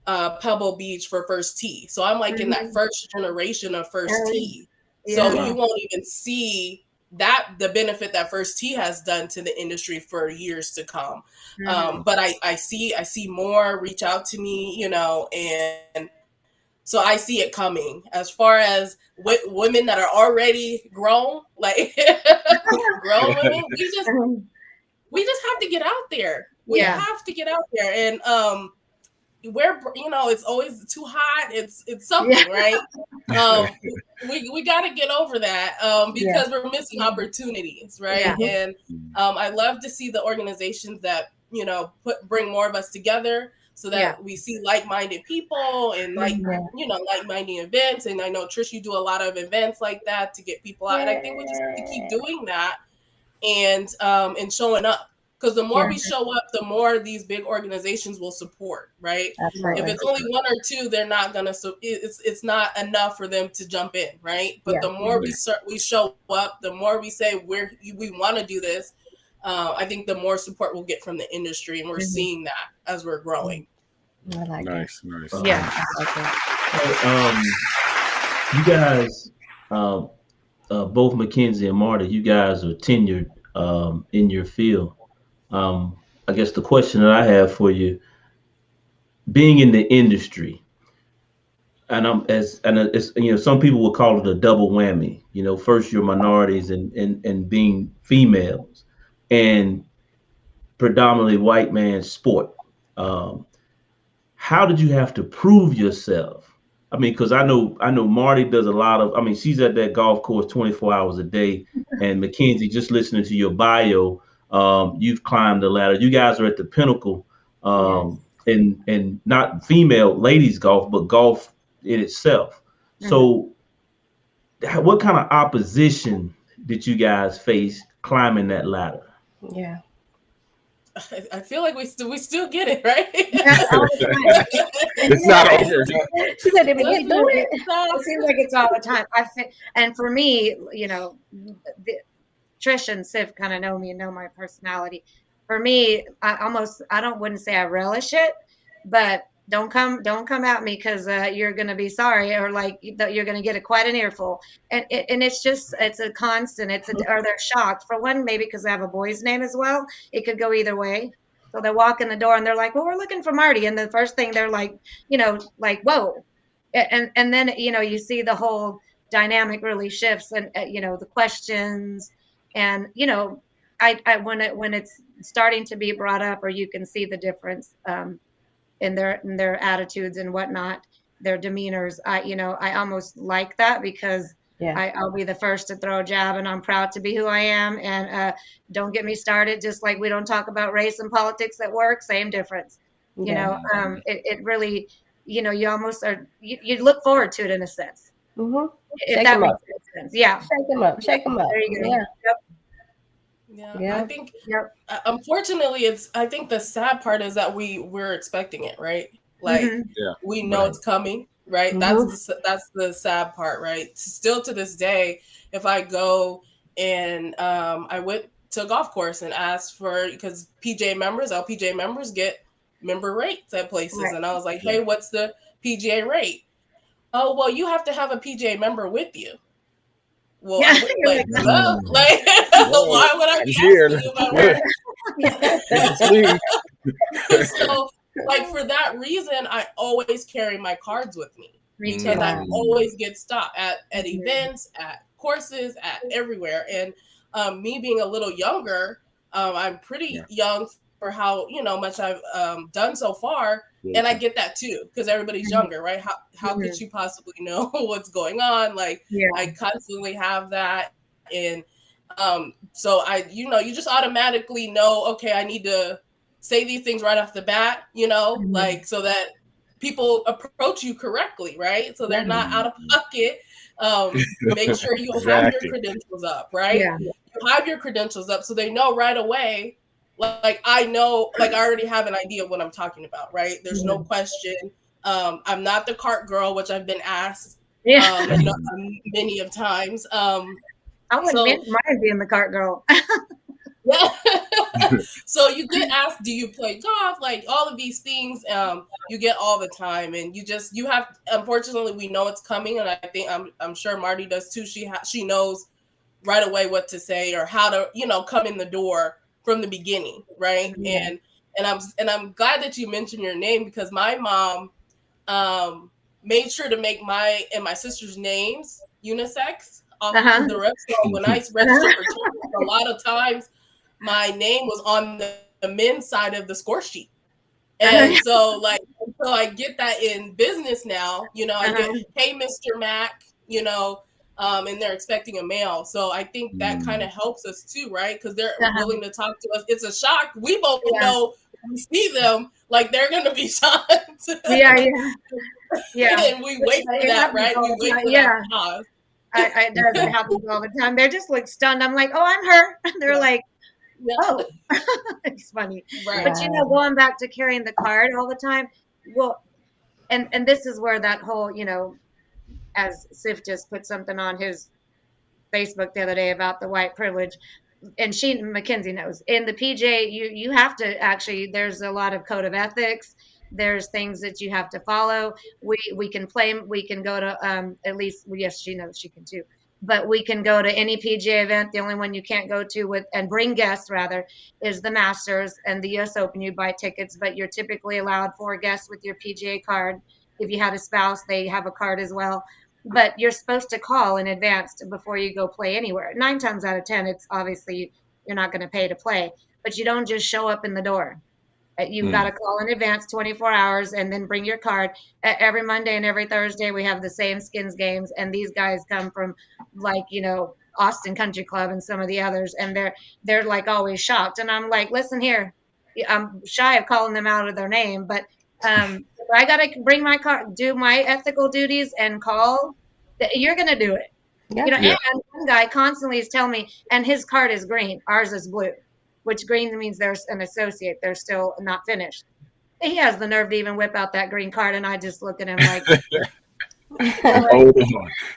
Pebble Beach for first tee. So I'm like in that first generation of first tee. So you won't even see that the benefit that first tee has done to the industry for years to come. But I see more reach out to me, you know, and so I see it coming. As far as women that are already grown, like grown women, we just have to get out there. We have to get out there, and where, you know, it's always too hot. It's something, right? We got to get over that because we're missing opportunities, right? And I love to see the organizations that, you know, bring more of us together so that we see like-minded people and you know, like-minded events. And I know, Trish, you do a lot of events like that to get people out. And I think we just need to keep doing that and showing up. Because the more we show up, the more these big organizations will support, right? Absolutely. If it's only one or two, they're not gonna. So it's not enough for them to jump in, right? But the more we show up, the more we say we want to do this. I think the more support we'll get from the industry, and we're seeing that as we're growing. I like Nice. Yeah. I like You guys, both Mackenzie and Marti, you guys are tenured in your field. I guess the question that I have for you, being in the industry, and it's, you know, some people will call it a double whammy. You know, first you're minorities and being females, and predominantly white man sport. How did you have to prove yourself? I mean, because I know Marti does a lot of. I mean, she's at that golf course 24 hours a day. And Mackenzie, just listening to your bio, you've climbed the ladder. You guys are at the pinnacle, and not female ladies golf, but golf in itself. So, what kind of opposition did you guys face climbing that ladder? Yeah. I feel like we still get it, right? It's not over. She said they begin doing it. It seems like it's all the time. And for me, you know, Tricia and Siff kind of know me and know my personality. For me, I wouldn't say I relish it, but don't come at me, because you're going to be sorry, or like you're going to get quite an earful. And it's a constant. Or they're shocked, for one, maybe because they have a boy's name as well. It could go either way. So they walk in the door and they're like, well, we're looking for Marty, and the first thing they're like, like, whoa. And then you see the whole dynamic really shifts, and the questions, and when it's starting to be brought up, or you can see the difference in their attitudes and whatnot, their demeanors. I almost like that, because I'll be the first to throw a jab, and I'm proud to be who I am. And don't get me started. Just like we don't talk about race and politics at work, same difference. It really, you almost are. You look forward to it in a sense. Mm-hmm. If that makes sense. Yeah. Shake them up. Shake them up. There you go. Yeah. Yep. Yeah, I think unfortunately I think the sad part is that we're expecting it, right? Like we know it's coming, right? Mm-hmm. That's the sad part, right? Still to this day, if I go and I went to a golf course and asked for, because LPGA members get member rates at places, and I was like, hey, what's the PGA rate? Oh, well, you have to have a PGA member with you. Well, why would I be asking you about So, like, for that reason, I always carry my cards with me. Because I always get stopped at events, at courses, at everywhere. And me being a little younger, I'm pretty young for how much I've done so far. And I get that too, because everybody's younger, right? How could you possibly know what's going on? Like, I constantly have that. And so you just automatically know, okay, I need to say these things right off the bat, like, so that people approach you correctly, right? So they're not out of pocket. Make sure you have your credentials up, right? You have your credentials up, so they know right away. Like I know, like I already have an idea of what I'm talking about, right? There's no question. I'm not the cart girl, which I've been asked, many of times. I wouldn't mind being the cart girl. So you get asked, do you play golf? Like all of these things, you get all the time, and you have. Unfortunately, we know it's coming, and I think I'm sure Marti does too. She knows right away what to say or how to come in the door from the beginning, right? And I'm glad that you mentioned your name, because my mom made sure to make my and my sister's names unisex off of the rest. So when I registered for tournaments, a lot of times my name was on the men's side of the score sheet. And so I get that in business now, I get, hey, Mr. Mack, and they're expecting a male. So I think that kind of helps us too, right? Because they're willing to talk to us. It's a shock. We both know when we see them, like they're going to be shocked. Yeah. And we wait for that, right? We wait for that pause. It does. It happens all the time. They're just like stunned. I'm like, oh, I'm her. They're like, oh, it's funny. Right. But going back to carrying the card all the time. Well, and this is where that whole, as Sif just put something on his Facebook the other day about the white privilege, and Mackenzie knows, in the PJ, you have to actually, there's a lot of code of ethics. There's things that you have to follow. We can play, we can go to, at least, yes, she knows she can too, but we can go to any PGA event. The only one you can't go to and bring guests rather, is the Masters and the US Open. You buy tickets, but you're typically allowed 4 guests with your PGA card. If you had a spouse, they have a card as well. But you're supposed to call in advance before you go play anywhere. 9 times out of 10, it's obviously you're not going to pay to play, but you don't just show up in the door. You've got to call in advance 24 hours and then bring your card. Every Monday and every Thursday, we have the same skins games. And these guys come from Austin Country Club and some of the others. And they're like always shocked. And I'm like, listen here, I'm shy of calling them out of their name, but I got to bring my card, do my ethical duties and call. You're going to do it. And one guy constantly is telling me, and his card is green, ours is blue, which green means there's an associate. They're still not finished. He has the nerve to even whip out that green card, and I just look at him like,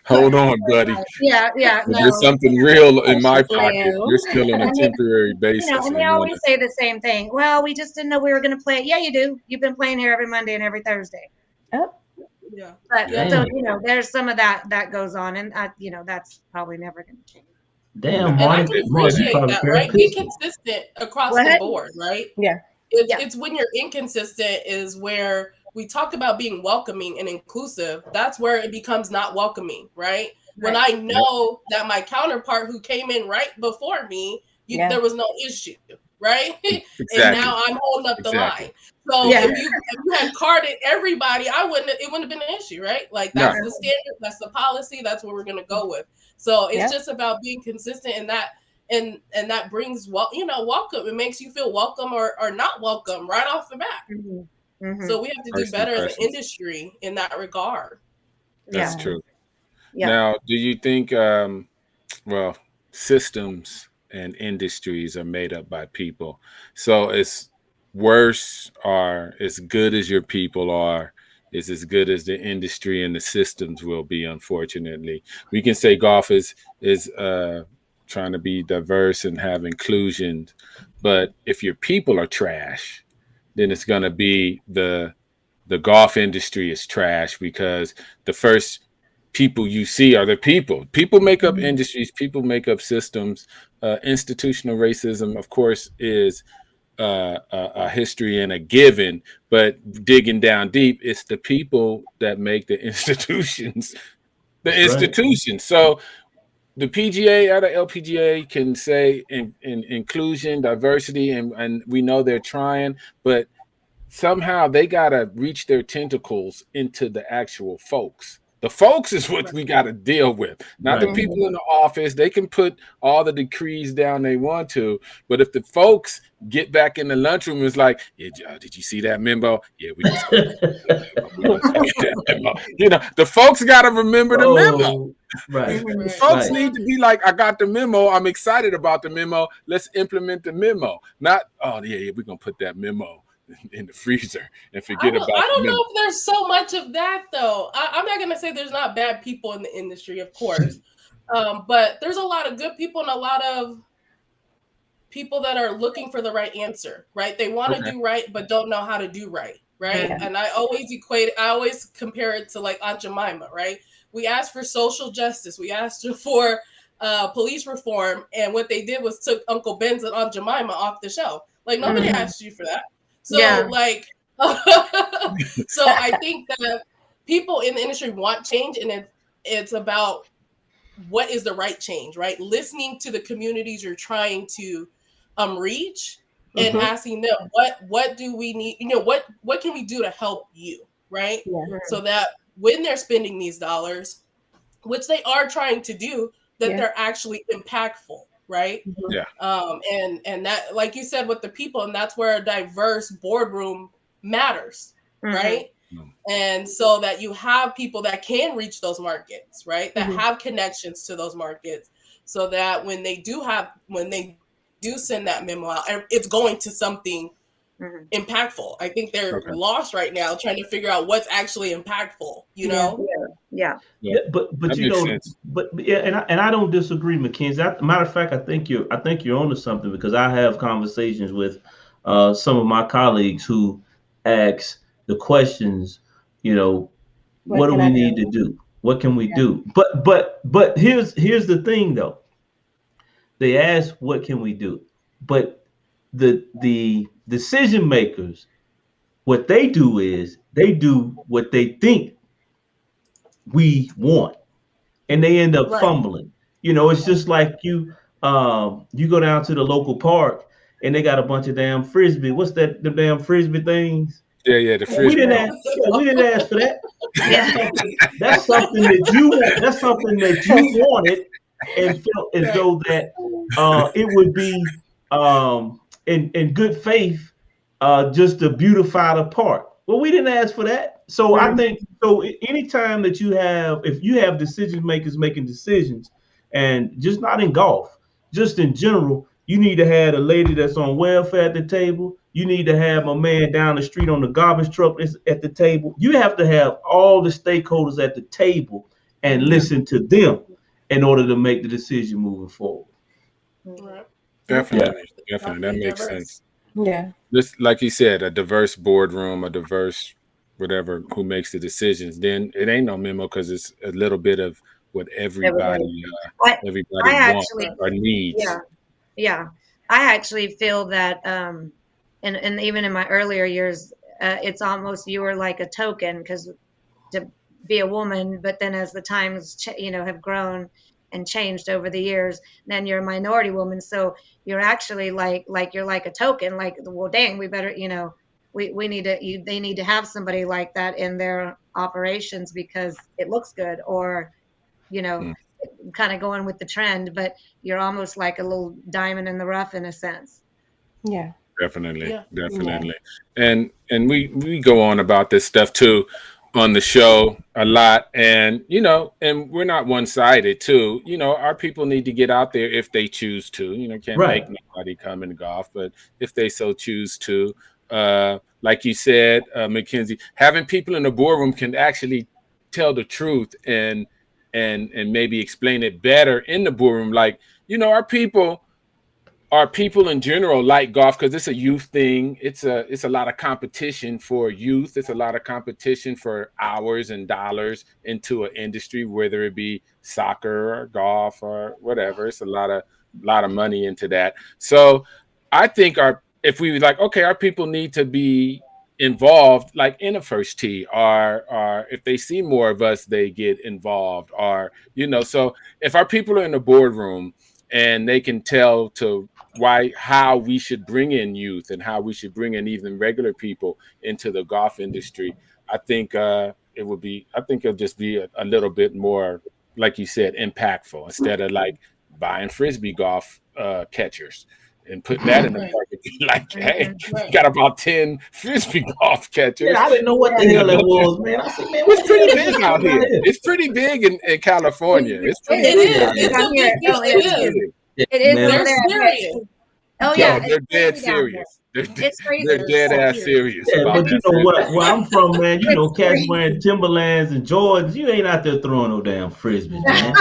Hold on, buddy. Yeah, no. There's something real in my Questions for pocket. you. You're still on a temporary basis. And they always say the same thing. Well, we just didn't know we were going to play. Yeah, you do. You've been playing here every Monday and every Thursday. Oh. Yeah. But Damn. so there's some of that goes on, and that's probably never going to change. Damn, And I Marti. can Marti appreciate probably that, very right? Be pissy. consistent across Go the ahead. board, right? Yeah. It's when you're inconsistent is where we talked about being welcoming and inclusive. That's where it becomes not welcoming, right? When I know that my counterpart who came in right before me, there was no issue, right? Exactly. And now I'm holding up the line. So if you had carded everybody, it wouldn't have been an issue, right? Like that's the standard, that's the policy, that's what we're gonna go with. So it's just about being consistent in that. And that brings welcome. It makes you feel welcome or not welcome right off the bat. Mm-hmm. Mm-hmm. So we have to do better as an industry in that regard. That's true. Yeah. Now, do you think systems and industries are made up by people? So it's worse or as good as your people are is as good as the industry and the systems will be, unfortunately. We can say golf is trying to be diverse and have inclusion, but if your people are trash, then it's going to be the golf industry is trash, because the first people you see are the people. People make up industries, people make up systems. Institutional racism, of course, is a history and a given, but digging down deep, it's the people that make the institutions. So the PGA or the LPGA can say in inclusion, diversity, and we know they're trying, but somehow they got to reach their tentacles into the actual folks. The folks is what we got to deal with, not the people in the office. They can put all the decrees down they want to, but if the folks get back in the lunchroom, it's like, did you see that memo? Yeah, we just that memo. The folks got to remember the memo. Right. The folks need to be like, I got the memo. I'm excited about the memo. Let's implement the memo. Not, we're going to put that memo in the freezer and forget about it. I don't know if there's so much of that, though. I'm not going to say there's not bad people in the industry, of course. But there's a lot of good people and a lot of people that are looking for the right answer, right? They want to do right, but don't know how to do right, right? Yeah. And I always compare it to like Aunt Jemima, right? We asked for social justice. We asked for police reform. And what they did was took Uncle Ben's and Aunt Jemima off the shelf. Like, nobody asked you for that. So, so I think that people in the industry want change, and it's about what is the right change, right? Listening to the communities you're trying to reach and asking them, what do we need? What can we do to help you, right? Yeah. So that when they're spending these dollars, which they are trying to do, that they're actually impactful. Right. Yeah. And that, like you said, with the people, and that's where a diverse boardroom matters. Right. And so that you have people that can reach those markets, right? That have connections to those markets, so that when they do send that memo out, it's going to something impactful. I think they're lost right now trying to figure out what's actually impactful, Yeah, but and I don't disagree, Mackenzie. Matter of fact, I think you're onto something, because I have conversations with some of my colleagues who ask the questions, what do we need to do? What can we do? But here's the thing, though. They ask, what can we do? But the decision makers, what they do is they do what they think we want, and they end up fumbling. It's just like you go down to the local park and they got a bunch of damn frisbee. What's that? The damn frisbee things. Yeah, the frisbee. We didn't ask for that. That's something that you want. That's something that you wanted and felt as though that it would be in good faith just to beautify the park. Well, we didn't ask for that. So I think anytime that if you have decision makers making decisions, and just not in golf, just in general, You need to have a lady that's on welfare at the table. You need to have a man down the street on the garbage truck is at the table. You have to have all the stakeholders at the table and listen to them in order to make the decision moving forward. Right. Definitely, definitely, that makes sense. Yeah. Just like you said, a diverse boardroom, a diverse whatever who makes the decisions. Then it ain't no memo because it's a little bit of what everybody wants or needs. Yeah. I actually feel that, and even in my earlier years, it's almost you were like a token because to be a woman, but then as the times have grown and changed over the years, then you're a minority woman, so you're actually like you're like a token. Like, well, dang, we better we need to they need to have somebody like that in their operations because it looks good, or kind of going with the trend, but you're almost like a little diamond in the rough in a sense. Yeah. Definitely. And we go on about this stuff too on the show a lot, and and we're not one-sided too. Our people need to get out there if they choose to. Can't make nobody come and golf, but if they so choose to, like you said, Mackenzie, having people in the boardroom can actually tell the truth and maybe explain it better in the boardroom. Like, our people in general like golf because it's a youth thing. It's a lot of competition for youth. It's a lot of competition for hours and dollars into an industry, whether it be soccer or golf or whatever. It's a lot of money into that. So I think if we like, okay, our people need to be involved, like in a first tee, or if they see more of us, they get involved, or so if our people are in the boardroom and they can tell to how we should bring in youth and how we should bring in even regular people into the golf industry, I think it'll just be a little bit more, like you said, impactful, instead of like buying frisbee golf catchers and putting that in the market. Like, hey, we got about 10 frisbee golf catchers. Yeah, I didn't know what the hell that was, man. I said, man, it's pretty big out here. It's pretty big in California. It's pretty big out here. It is. They're serious. Oh yeah, they're dead serious. It's crazy. They're dead ass serious. Yeah, but you know what? Where I'm from, man, cats wearing Timberlands and Jordans. You ain't out there throwing no damn frisbees, man.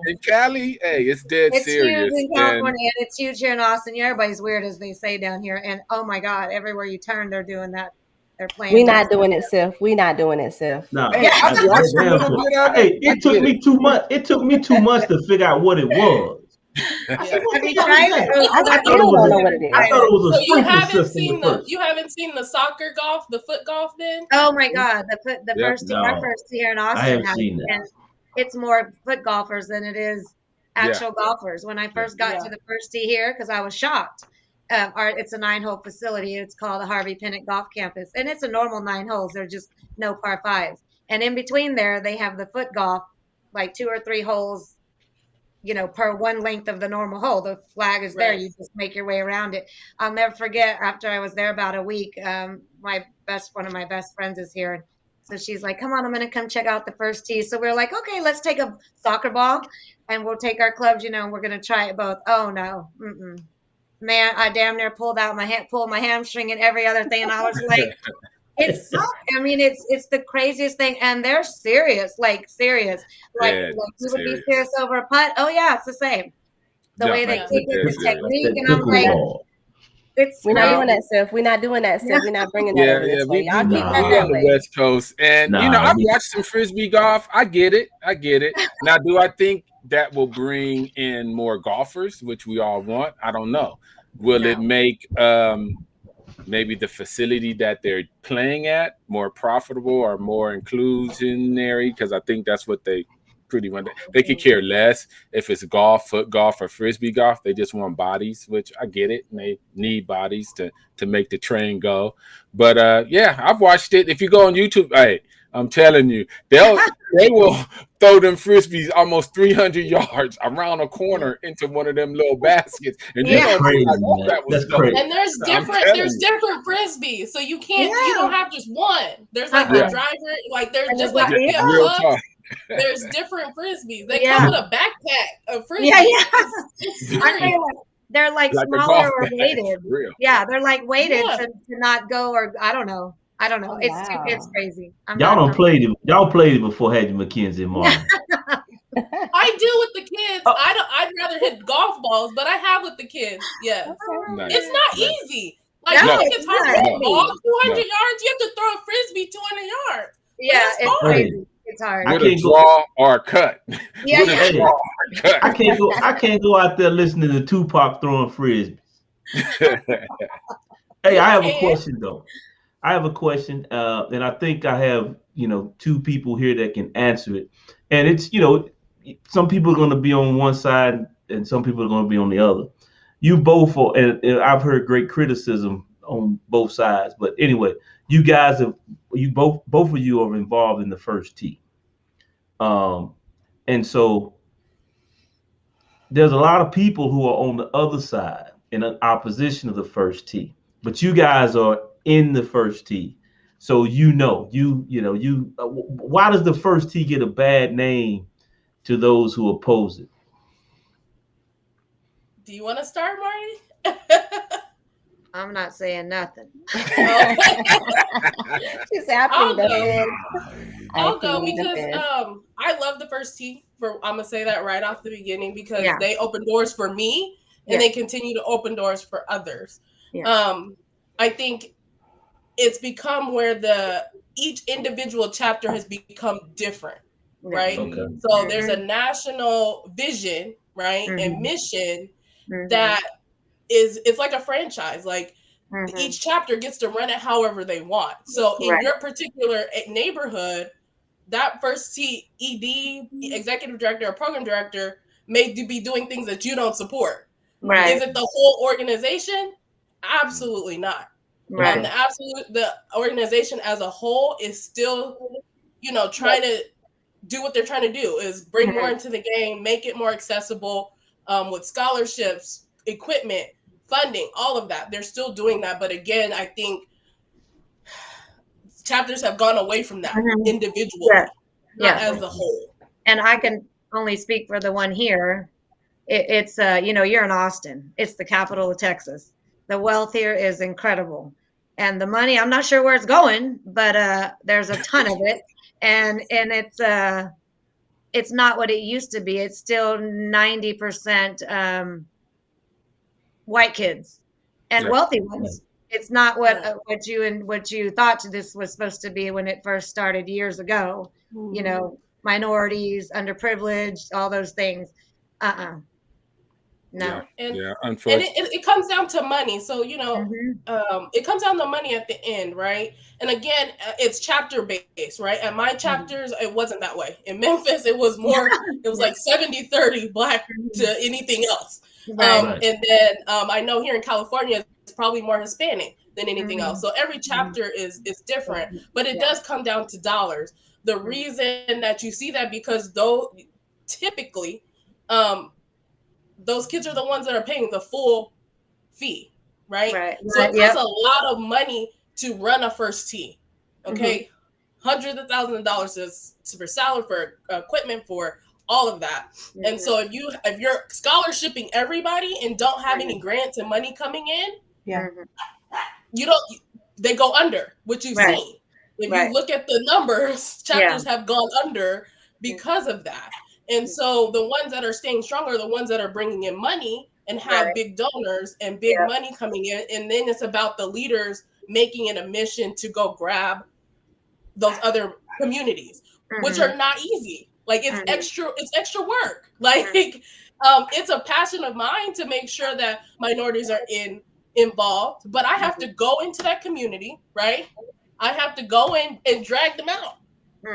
In Cali, hey, it's dead serious. It's huge in California, and it's huge here in Austin. Everybody's weird, as they say down here. And oh my God, everywhere you turn, they're doing that. They're playing. We're not doing it, Sif. We're not doing it, Sif. No. Hey, it took me 2 months. It took me 2 months to figure out what it was. I thought it was a sprinkler system. You haven't seen the soccer golf, the foot golf, then? Oh my God, our first here in Austin. I haven't seen that. And it's more foot golfers than it is actual golfers. When I first got to the first tee here, because I was shocked. It's a 9-hole facility. It's called the Harvey Pennant Golf Campus, and it's a normal 9 holes. They're just no par 5s. And in between there, they have the foot golf, like 2 or 3 holes, per one length of the normal hole. The flag is there. You just make your way around it. I'll never forget, after I was there about a week, one of my best friends is here. And so she's like, come on, I'm going to come check out the first tee. So we're like, okay, let's take a soccer ball and we'll take our clubs, and we're going to try it both. Oh no. Man, I damn near pulled my hamstring and every other thing. And I was like, it's the craziest thing. And they're serious, like serious. Like you would be serious over a putt. Oh yeah, it's the same. The way they kick it, the technique, and I'm like, we're not doing that, Sif. We're not doing that, Sif. We're not bringing that over this way. Y'all keep that on the West Coast. And I've watched some frisbee golf. I get it. Now, do I think that will bring in more golfers, which we all want? I don't know. Will it make maybe the facility that they're playing at more profitable or more inclusionary? Because I think that's what they pretty much, they could care less if it's golf, foot golf, or frisbee golf. They just want bodies, which I get it. And they need bodies to make the train go. But I've watched it. If you go on YouTube, hey, I'm telling you, they will throw them frisbees almost 300 yards around a corner into one of them little baskets. And that's crazy, man. That's crazy. And there's different frisbees, so you can't. You don't have just one. There's like the driver, like there's just like real talk. There's different frisbees. They come with a backpack of frisbees. Yeah. It's They're like Like a smaller golf or bag, weighted. for real. Yeah, they're like weighted Yeah. to not go, or I don't know. Oh, It's wow. crazy. Y'all don't play it. Y'all played it before, had you, Mackenzie and Martin? I do with the kids. Oh. I'd rather hit golf balls, but I have with the kids. Yes. Okay. Nice. It's not Nice. easy. Like, No, you think it's it's hard to not. hit a ball No. 200 yards? You have to throw a frisbee 200 yards. Yeah, It's it's hard. crazy. It's hard. I With a can't go. draw or a cut. Yeah, With a yeah. draw or a cut. I can't go out there listening to Tupac throwing frisbees. Hey, I have a question though. I have a question, and I think I have, two people here that can answer it. And it's, some people are going to be on one side and some people are going to be on the other. You both are, and I've heard great criticism on both sides. But anyway, you guys both of you are involved in the first tee. And so there's a lot of people who are on the other side in opposition of the first tee, but you guys are in the first tee. So why does the first tee get a bad name to those who oppose it? Do you want to start, Marty? I'm not saying nothing. She's happy to I'll go because I love the first tee. I'm gonna say that right off the beginning because they open doors for me and they continue to open doors for others. Yeah. I think it's become where each individual chapter has become different, right? Okay. So there's a national vision, right, and mission that it's like a franchise. Like each chapter gets to run it however they want. So in your particular neighborhood, that first tee ED, executive director or program director, may be doing things that you don't support. Right. Is it the whole organization? Absolutely not. Right. The organization as a whole is still, trying to do what they're trying to do, is bring more into the game, make it more accessible, with scholarships, equipment, funding, all of that. They're still doing that. But again, I think chapters have gone away from that individually, not as a whole. And I can only speak for the one here. It's you're in Austin. It's the capital of Texas. The wealth here is incredible. And the money, I'm not sure where it's going, but there's a ton of it. And it's not what it used to be. It's still 90% white kids and wealthy ones. It's not what you thought this was supposed to be when it first started years ago. Minorities, underprivileged, all those things. No. And unfortunately. And it comes down to money. So, it comes down to money at the end, right? And again, it's chapter based, right? At my chapters, it wasn't that way. In Memphis, it was more, it was like 70-30 Black to anything else. And then I know here in California, it's probably more Hispanic than anything else. So every chapter is different, but it does come down to dollars. The reason that you see that, because though typically, those kids are the ones that are paying the full fee, right? So it costs a lot of money to run a first tee, okay? Hundreds of thousands of dollars for salary, for equipment, for all of that. And so if you're scholarshiping everybody and don't have any grants and money coming in, they go under, what you've seen. If you look at the numbers, chapters have gone under because of that. And so the ones that are staying strong are the ones that are bringing in money and have big donors and big money coming in. And then it's about the leaders making it a mission to go grab those other communities, which are not easy. Like it's extra work. Like it's a passion of mine to make sure that minorities are involved, but I have to go into that community, right? I have to go in and drag them out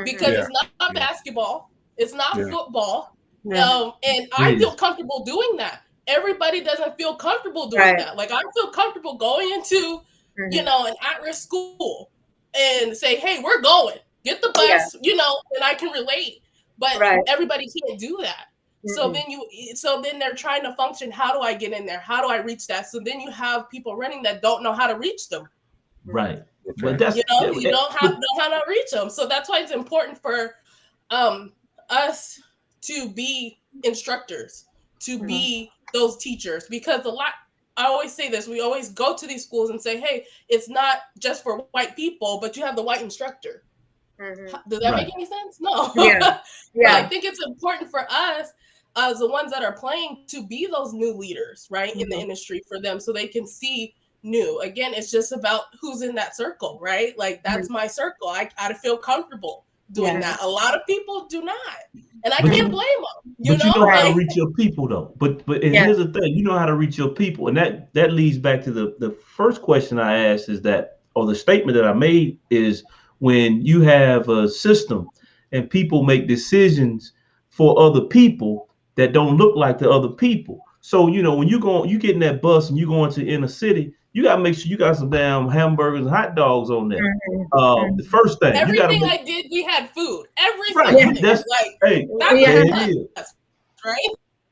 because it's not basketball. It's not football. And I feel comfortable doing that. Everybody doesn't feel comfortable doing that. Like I feel comfortable going into, an at-risk school and say, hey, we're going. Get the bus, and I can relate. But everybody can't do that. So then they're trying to function. How do I get in there? How do I reach that? So then you have people running that don't know how to reach them. Right. But that's you don't know how to reach them. So that's why it's important for us to be instructors, to be those teachers, because I always say this, we always go to these schools and say, hey, it's not just for white people, but you have the white instructor. Does that make any sense? No. Yeah. But I think it's important for us as the ones that are playing to be those new leaders, right, in the industry for them, so they can see new. Again, it's just about who's in that circle, right? Like, that's my circle. I feel comfortable doing that. A lot of people do not, and I can't blame them. You know how to reach your people, though. But and here's the thing: you know how to reach your people, and that leads back to the first question I asked, is that, or the statement that I made is, when you have a system and people make decisions for other people that don't look like the other people. So, you know, when you get in that bus and you go into inner city, you gotta make sure you got some damn hamburgers and hot dogs on there. The first thing, everything I did, we had food. Every single thing. That's like, hey, that's right.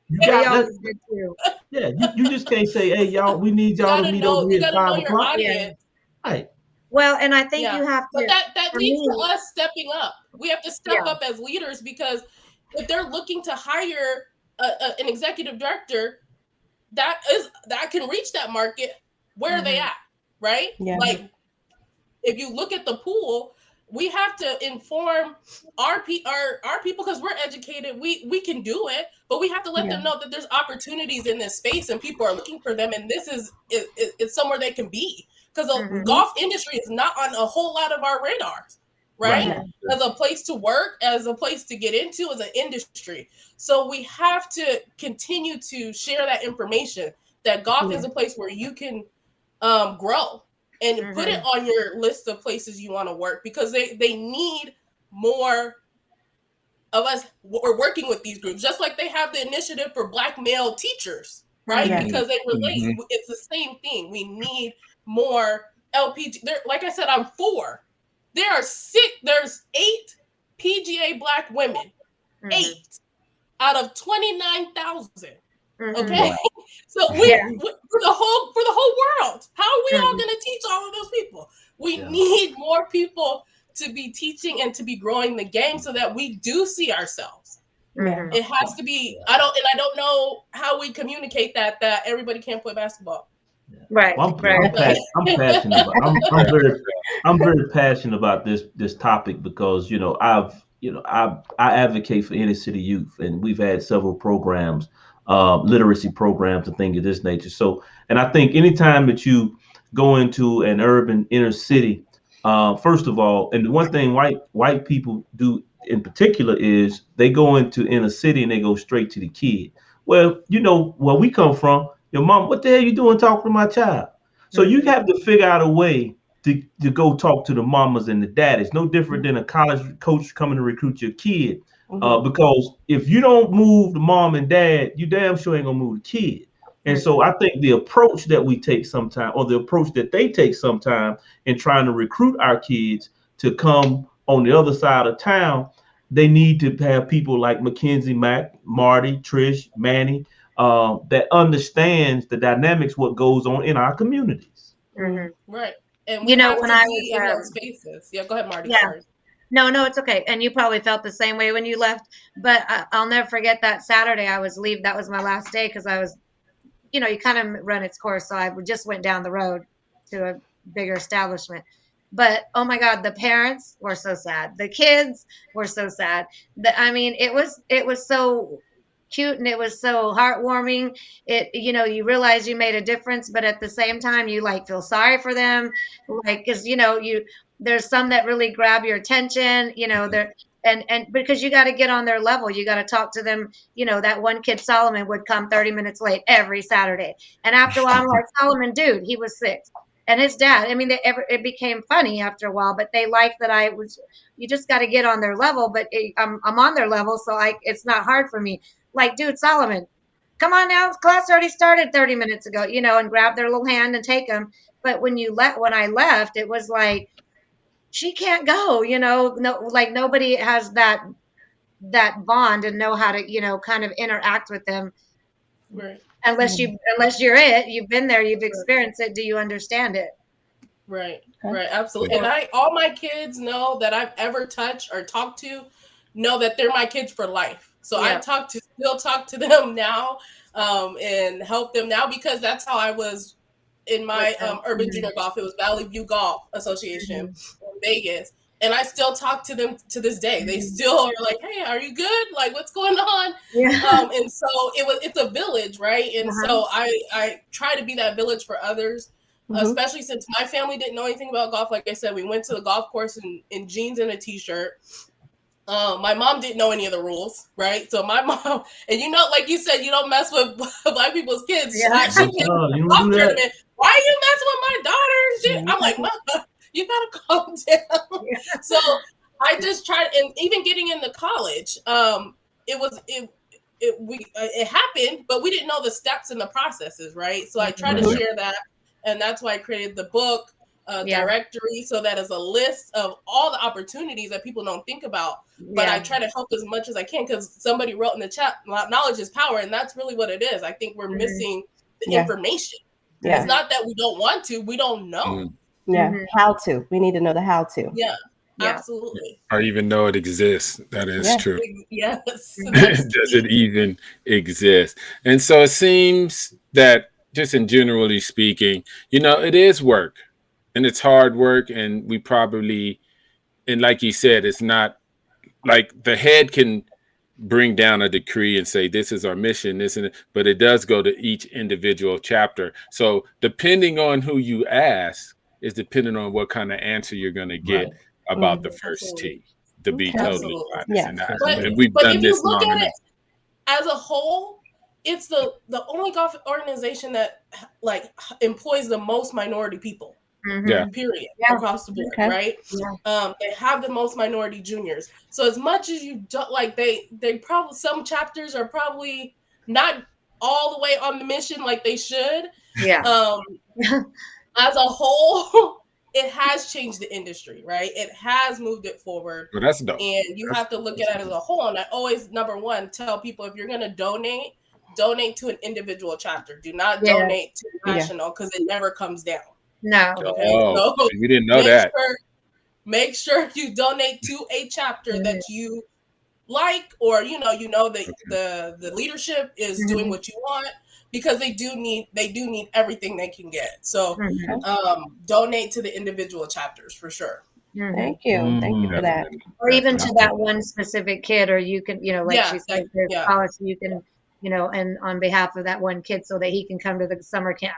You got that. Yeah, you just can't say, hey, y'all, we need y'all to meet over here at 5 o'clock. Right. Well, and I think you have to. But that leads to us stepping up. We have to step up as leaders, because if they're looking to hire an executive director that can reach that market, where are they at, right? Like, if you look at the pool, we have to inform our people, because we're educated. We can do it, but we have to let them know that there's opportunities in this space and people are looking for them, and this is it's somewhere they can be. Because the golf industry is not on a whole lot of our radars, right? As a place to work, as a place to get into, as an industry. So we have to continue to share that information, that golf is a place where you can grow, and put it on your list of places you want to work, because they need more of us. We're working with these groups, just like they have the initiative for Black male teachers, right? Because they relate. It's the same thing. We need more LPG. There, like I said, I'm 4. There's 8 PGA Black women. 8 out of 29,000. Okay, so for the whole world, how are we all going to teach all of those people? We need more people to be teaching and to be growing the game, so that we do see ourselves. It has to be. I don't know how we communicate that everybody can't play basketball. Right. Well, I'm passionate about. I'm very passionate about this topic, because I advocate for inner city youth, and we've had several programs, literacy programs and things of this nature. So, and I think anytime that you go into an urban inner city, first of all, and the one thing white people do in particular is they go into inner city and they go straight to the kid. Well, where we come from, your mom, what the hell you doing talking to my child? So you have to figure out a way to go talk to the mamas and the daddies. No different than a college coach coming to recruit your kid. Because if you don't move the mom and dad, you damn sure ain't gonna move the kid. And so I think the approach that we take sometime, or the approach that they take sometime in trying to recruit our kids to come on the other side of town, they need to have people like Mackenzie, Mack, Marti, Tricia, Manny, that understands the dynamics, what goes on in our communities. Right. And we have when to be in those spaces. Yeah, go ahead, Marti. Sorry. No, it's okay. And you probably felt the same way when you left. But I'll never forget that Saturday I was leave. That was my last day, because I was, you kind of run its course. So I just went down the road to a bigger establishment. But oh my God, the parents were so sad. The kids were so sad. It was so cute, and it was so heartwarming. You realize you made a difference, but at the same time you feel sorry for them, because there's some that really grab your attention, they're and because you got to get on their level, you got to talk to them. That one kid, Solomon, would come 30 minutes late every Saturday, and after a while I'm like, Solomon, dude, he was 6. And his dad, it became funny after a while, but they liked that you just got to get on their level, but I'm on their level, so it's not hard for me. Like, dude, Solomon, come on now, class already started 30 minutes ago, and grab their little hand and take them. But when I left, it was like, she can't go, no, nobody has that bond and know how to, kind of interact with them. Right. Unless you've been there, you've experienced it. Do you understand it? Right. Right. Absolutely. And all my kids know that I've ever touched or talked to know that they're my kids for life. So Yeah. I still talk to them now, and help them now, because that's how I was in my urban junior golf. It was Valley View Golf Association in Vegas. And I still talk to them to this day. They still are like, "Hey, are you good? Like, what's going on?" Yeah. And so it's a village, right? And so I try to be that village for others, especially since my family didn't know anything about golf. Like I said, we went to the golf course in jeans and a t-shirt. My mom didn't know any of the rules, right? So my mom, and you know, like you said, you don't mess with Black people's kids. Yeah. She came to the golf tournament. Why are you messing with my daughter? I'm like, Mom, you gotta calm down. Yeah. So I just tried, and even getting into college, it happened, but we didn't know the steps and the processes, right? So I try to share that, and that's why I created the book directory, so that is a list of all the opportunities that people don't think about. But I try to help as much as I can, because somebody wrote in the chat, knowledge is power, and that's really what it is. I think we're missing the information. Yeah. It's not that we don't want to, we don't know. Yeah, how to. We need to know the how to. Yeah, absolutely. Or even know it exists. That is true. Yes. Does it even exist? And so it seems that, just in generally speaking, you know, it is work, and it's hard work, and we probably, and like you said, it's not like the head can bring down a decree and say, this is our mission, this and it, but it does go to each individual chapter. So depending on who you ask is depending on what kind of answer you're going to get about the first tee, to be totally honest. And we've done this long enough. It as a whole, it's the only golf organization that like employs the most minority people. Period. Across the board, right? They have the most minority juniors. So as much as you don't like, they probably, some chapters are probably not all the way on the mission like they should. As a whole, it has changed the industry, right? It has moved it forward. Well, that's dope. And you have to look at it as a whole. And I always, number one, tell people, if you're going to donate to an individual chapter. Do not donate to national, because it never comes down. No. Okay. So we didn't know that. Make sure you donate to a chapter that you like, or the leadership is doing what you want, because they do need everything they can get. So donate to the individual chapters for sure. Thank you. Thank you for that. Or even to that one specific kid, or you can, like she said, there's policy you can, and on behalf of that one kid, so that he can come to the summer camp,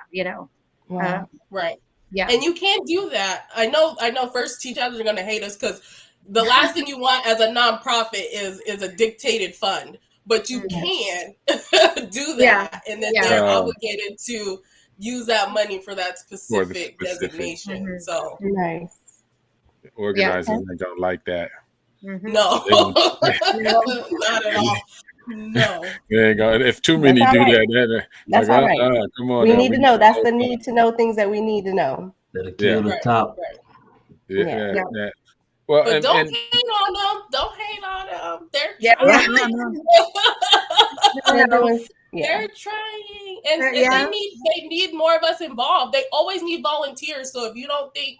right. Yeah. And you can't do that. I know first tee chapters are going to hate us, because the last thing you want as a nonprofit is a dictated fund, but you can do that. And then they're obligated to use that money for that specific designation. So nice. The organizers don't like that. No, not at all. No. If too many do that, that's all right. Come on, we need to know. That's the need to know things that we need to know. That'll kill the top. Yeah. Well, but don't hate on them. Don't hate on them. They're trying. They're trying, and they need more of us involved. They always need volunteers. So if you don't think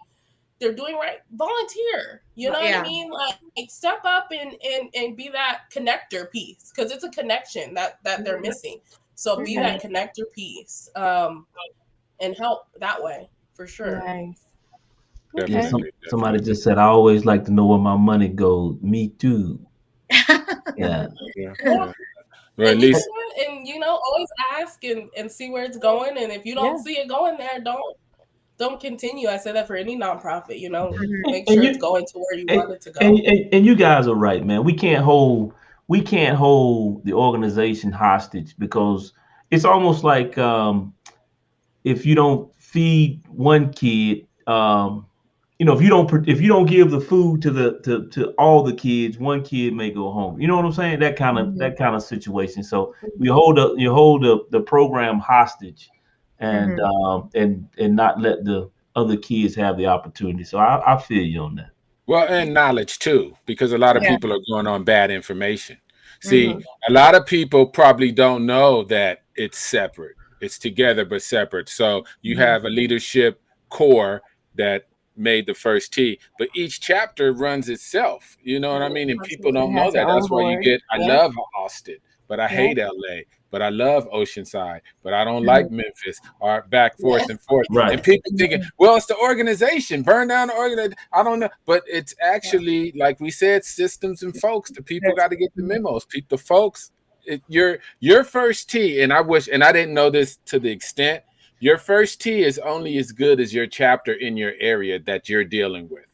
they're doing right, volunteer. You know what I mean? Like step up and be that connector piece, because it's a connection that they're missing. So be that connector piece, and help that way for sure. Nice. Yeah, somebody just said, I always like to know where my money goes. Me too. Yeah. Or at least, and always ask and see where it's going. And if you don't see it going there, don't continue. I say that for any nonprofit, make sure it's going to where you want it to go. And you guys are right, man. We can't hold the organization hostage, because it's almost like if you don't feed one kid, if you don't give the food to all the kids, one kid may go home. You know what I'm saying? That kind of situation. So you hold the program hostage, and not let the other kids have the opportunity. So I feel you on that. Well, and knowledge too, because a lot of people are going on bad information. See, a lot of people probably don't know that it's separate. It's together but separate. So you have a leadership core that made the first tee, but each chapter runs itself. You know what I mean? And people don't know that. That's why you get, I love Austin, but I hate LA, but I love Oceanside, but I don't like Memphis, or back forth and forth. Right. And people thinking, well, it's the organization, burn down the organization. I don't know, but it's actually, like we said, systems and folks. The people got to get the memos. The folks, your first tee, and I wish, and I didn't know this to the extent, your first tee is only as good as your chapter in your area that you're dealing with.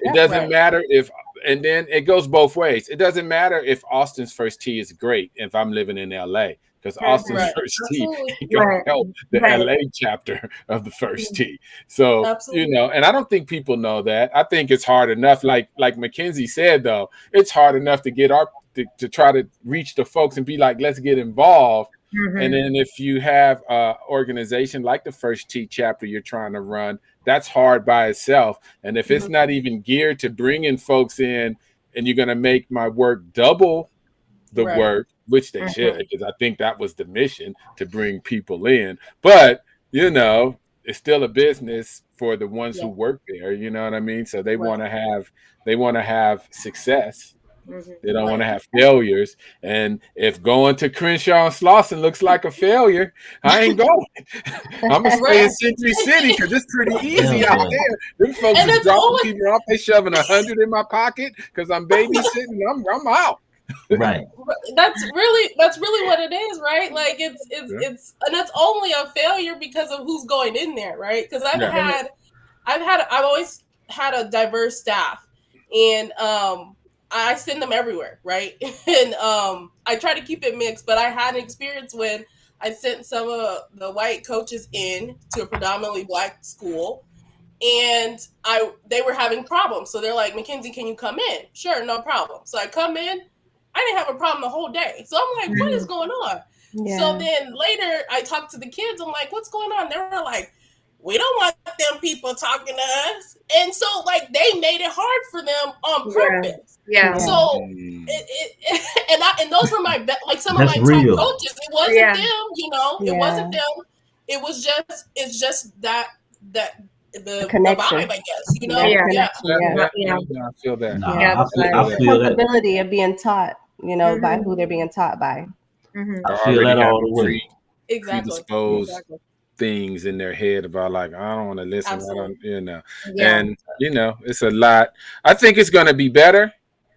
It doesn't matter if, and then it goes both ways. It doesn't matter if Austin's first tee is great if I'm living in LA, because Austin's first tee can help the LA chapter of the first tee. So, you know, and I don't think people know that. I think it's hard enough, like Mackenzie said, though, it's hard enough to get to try to reach the folks and be like, let's get involved. And then if you have an organization like the first tee chapter you're trying to run, that's hard by itself. And if it's not even geared to bringing folks in, and you're going to make my work double the work, which they should, because I think that was the mission, to bring people in. But, you know, it's still a business for the ones who work there. You know what I mean? So they want to have success. They don't want to have failures. And if going to Crenshaw and Slauson looks like a failure, I ain't going. I'm going to stay in Century City because it's pretty easy out there. Them folks is dropping people off. They shoving 100 in my pocket because I'm babysitting. I'm out. Right. That's really what it is, right? Like it's and it's only a failure because of who's going in there, right? Because I've always had a diverse staff, and I send them everywhere, right? And I try to keep it mixed, but I had an experience when I sent some of the white coaches in to a predominantly black school, and they were having problems. So they're like, Mackenzie, can you come in? Sure, no problem. So I come in. I didn't have a problem the whole day. So I'm like, what is going on? Yeah. So then later I talked to the kids. I'm like, what's going on? They were like, we don't want them people talking to us. And so like they made it hard for them on purpose. Yeah. So and those were my some of my top coaches. It wasn't them, you know. It wasn't them. It's just that the connection, vibe, I guess, you know. I feel that. I feel that ability of being taught, you know, by who they're being taught by. I feel that all the way. Predisposed things in their head about like, I don't want to listen. I don't, you know, and you know, it's a lot. I think it's going to be better.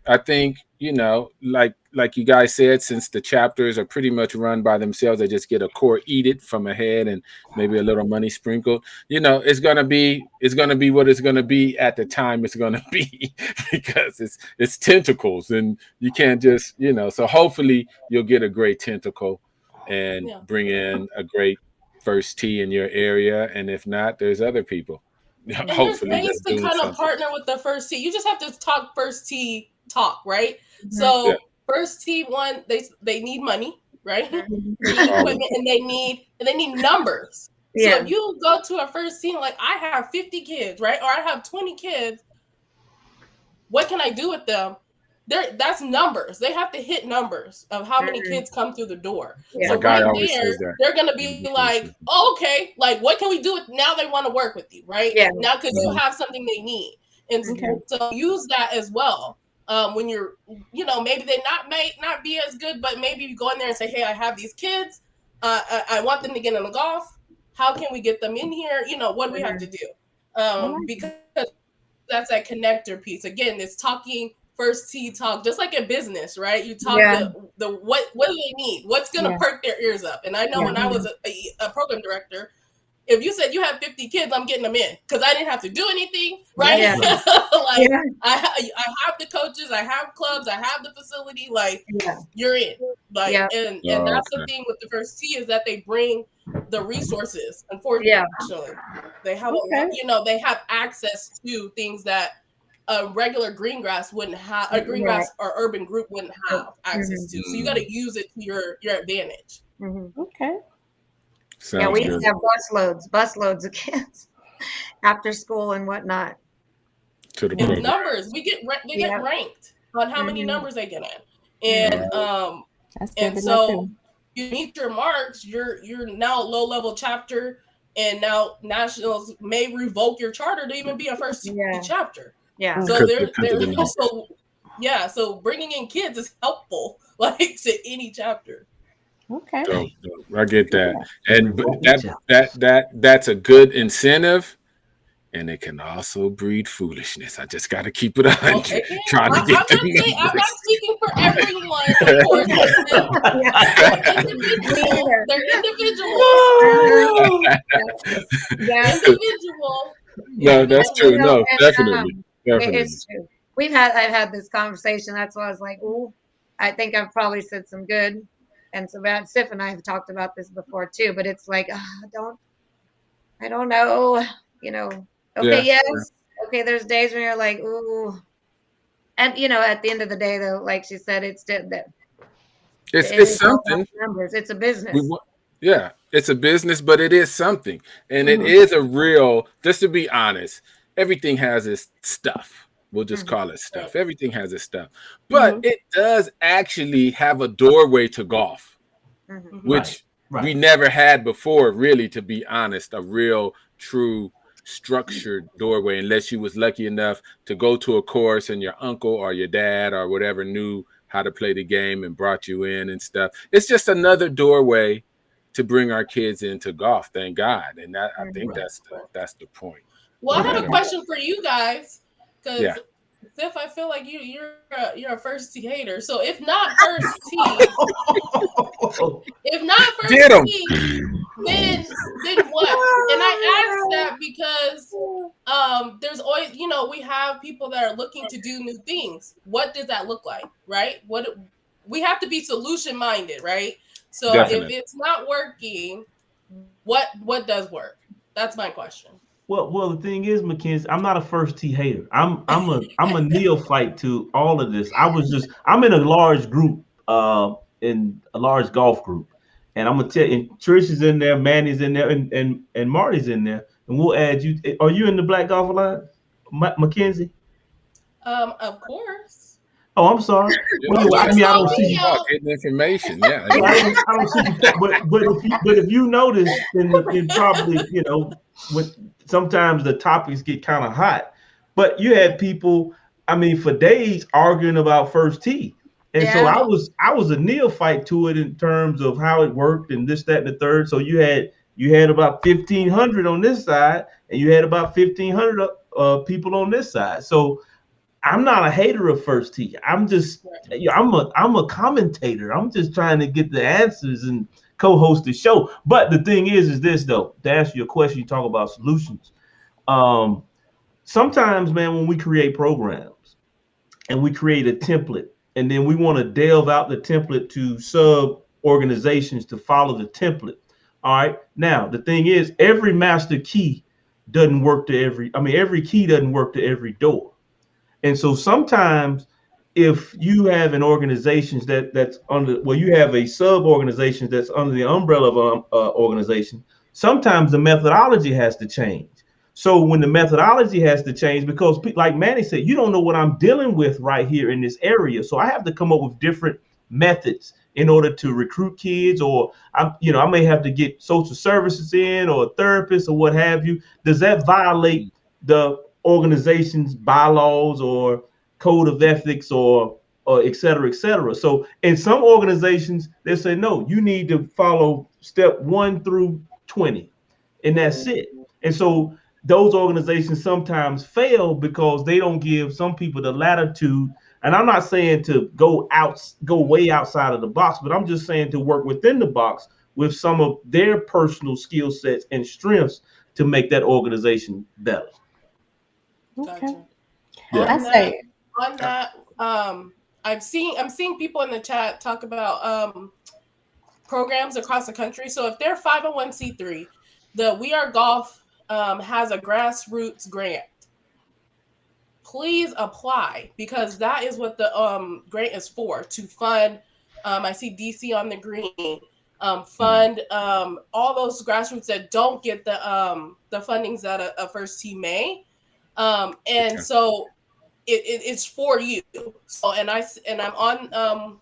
I think, you know, like you guys said, since the chapters are pretty much run by themselves, they just get a core edict from ahead and maybe a little money sprinkled. You know, it's gonna be what it's gonna be at the time it's gonna be, because it's tentacles and you can't just, you know. So hopefully you'll get a great tentacle and bring in a great first tee in your area, and if not, there's other people. And hopefully there's ways to kind of partner with the first tee. You just have to talk first tee talk, right? So first tee one, they need money, right? They need equipment, and they need numbers. So if you go to a first tee like, I have 50 kids, right? Or I have 20 kids, what can I do with them? That's numbers. They have to hit numbers of how many kids come through the door. So right there, they're going to be like, oh, okay, like what can we do with, now they want to work with you, right? Now because you have something they need. And so use that as well. When you're, you know, maybe they may not be as good, but maybe you go in there and say, hey, I have these kids. I want them to get into golf. How can we get them in here? You know, what do we have to do? Because that's that connector piece. Again, it's talking first tee talk, just like in business, right? You talk the what do they need? What's going to perk their ears up? And I know when I was a program director, if you said you have 50 kids, I'm getting them in because I didn't have to do anything, right? I have the coaches, I have clubs, I have the facility. Like you're in, like, and that's the thing with the first tee is that they bring the resources. Unfortunately, they have you know, they have access to things that a regular green grass wouldn't have, a green grass or urban group wouldn't have access to. So you got to use it to your advantage. Okay. Sounds we used to have bus loads of kids after school and whatnot. To the numbers, we get ranked on how many numbers they get in, and so you meet your marks. You're now a low level chapter. and now nationals may revoke your charter to even be a first T chapter. Yeah. So Because of the numbers. so bringing in kids is helpful, like to any chapter. Okay. So I get that, and that's a good incentive, and it can also breed foolishness. I just got to keep it 100, trying to get the numbers. I'm not speaking for everyone, of course. They're individual. No, that's true. No, definitely. It's true. I've had this conversation. That's why I was like, ooh, I think I've probably said some good and some bad. Sif and I have talked about this before too, but it's like, I don't know, okay, yes. Okay, there's days when you're like, ooh. And, at the end of the day, though, like she said, it's something. Numbers. It's a business. It's a business, but it is something. And it is a real, just to be honest, everything has its stuff. We'll just call it stuff. Everything has its stuff. But it does actually have a doorway to golf, which we never had before, really, to be honest, a real, true, structured doorway, unless you was lucky enough to go to a course and your uncle or your dad or whatever knew how to play the game and brought you in and stuff. It's just another doorway to bring our kids into golf, thank God. And that, I think that's the point. Well, I have a question for you guys, because Sif, I feel like you're a first tee hater. So if not first tee, then what? And I ask that because there's always, we have people that are looking to do new things. What does that look like, right? We have to be solution minded, right? So if it's not working, what does work? That's my question. Well, the thing is, Mackenzie, I'm not a first tee hater. I'm a neophyte to all of this. I'm in a large group, in a large golf group, and I'm gonna tell you, Tricia's in there, Manny's in there, and Marti's in there, and we'll add you. Are you in the Black Golf Alliance, Mackenzie? Of course. Oh, I'm sorry. Well, I don't see you getting information. Yeah, I don't see you. But if you notice, in probably when sometimes the topics get kind of hot, but you had people, for days arguing about first tee, and so I was a neophyte to it in terms of how it worked and this, that, and the third. So you had about 1,500 on this side, and you had about 1,500 people on this side. So I'm not a hater of first tee. I'm a commentator. I'm just trying to get the answers and co-host the show. But the thing is this though, to answer your question, you talk about solutions. Sometimes, man, when we create programs and we create a template, and then we want to delve out the template to sub organizations to follow the template. All right. Now, the thing is, every master key doesn't work to every key doesn't work to every door. And so sometimes if you have an organization that's under, you have a sub organization that's under the umbrella of an organization, sometimes the methodology has to change. So when the methodology has to change, because like Manny said, you don't know what I'm dealing with right here in this area. So I have to come up with different methods in order to recruit kids, or I may have to get social services in, or a therapist, or what have you. Does that violate the organization's bylaws or code of ethics or et cetera, et cetera? So in some organizations, they say, no, you need to follow step 1 through 20, and that's it. And so those organizations sometimes fail because they don't give some people the latitude. And I'm not saying to go way outside of the box, but I'm just saying to work within the box with some of their personal skill sets and strengths to make that organization better. Okay. Yeah. On that, I'm seeing people in the chat talk about programs across the country. So if they're 501c3, the We Are Golf has a grassroots grant. Please apply, because that is what the grant is for, to fund. I see DC on the green. Fund all those grassroots that don't get the fundings that a first team may. So it's for you. So and I'm on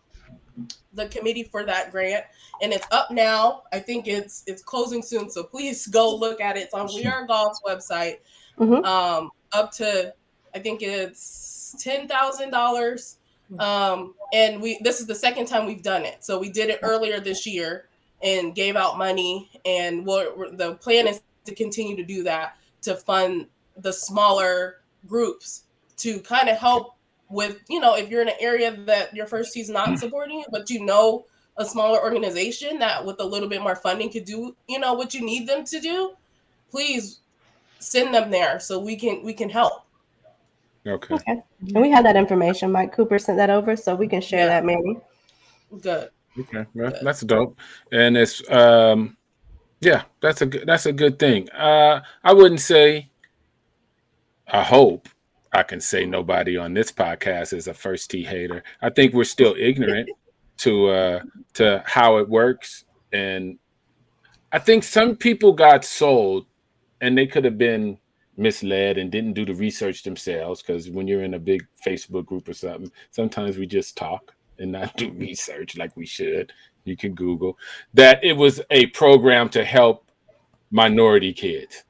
the committee for that grant, and it's up now. I think it's closing soon, so please go look at it. It's on We Are Golf's website. Up to, I think it's $10,000. And this is the second time we've done it. So we did it earlier this year and gave out money, and the plan is to continue to do that, to fund the smaller groups, to kind of help with, if you're in an area that your first tee's not supporting you, but a smaller organization that with a little bit more funding could do, what you need them to do, please send them there so we can help. Okay. And we have that information. Mike Cooper sent that over, so we can share that, Manny. Good. Okay, well, that's dope. And it's that's a good thing. I wouldn't say, I hope I can say nobody on this podcast is a first tee hater. I think we're still ignorant to how it works, and I think some people got sold, and they could have been misled and didn't do the research themselves, because when you're in a big Facebook group or something, sometimes we just talk and not do research like we should. You can Google that it was a program to help minority kids,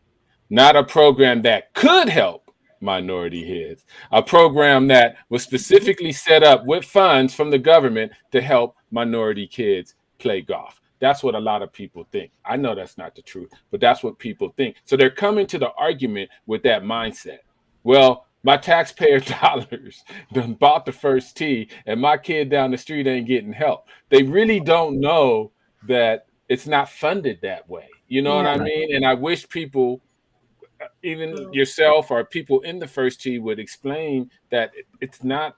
not a program that could help minority kids, a program that was specifically set up with funds from the government to help minority kids play golf. That's what a lot of people think. I know that's not the truth, but that's what people think. So they're coming to the argument with that mindset. Well, my taxpayer dollars done bought the first tee, and my kid down the street ain't getting help. They really don't know that it's not funded that way. You know what I mean? And I wish people, even yourself or people in the first tee, would explain that it's not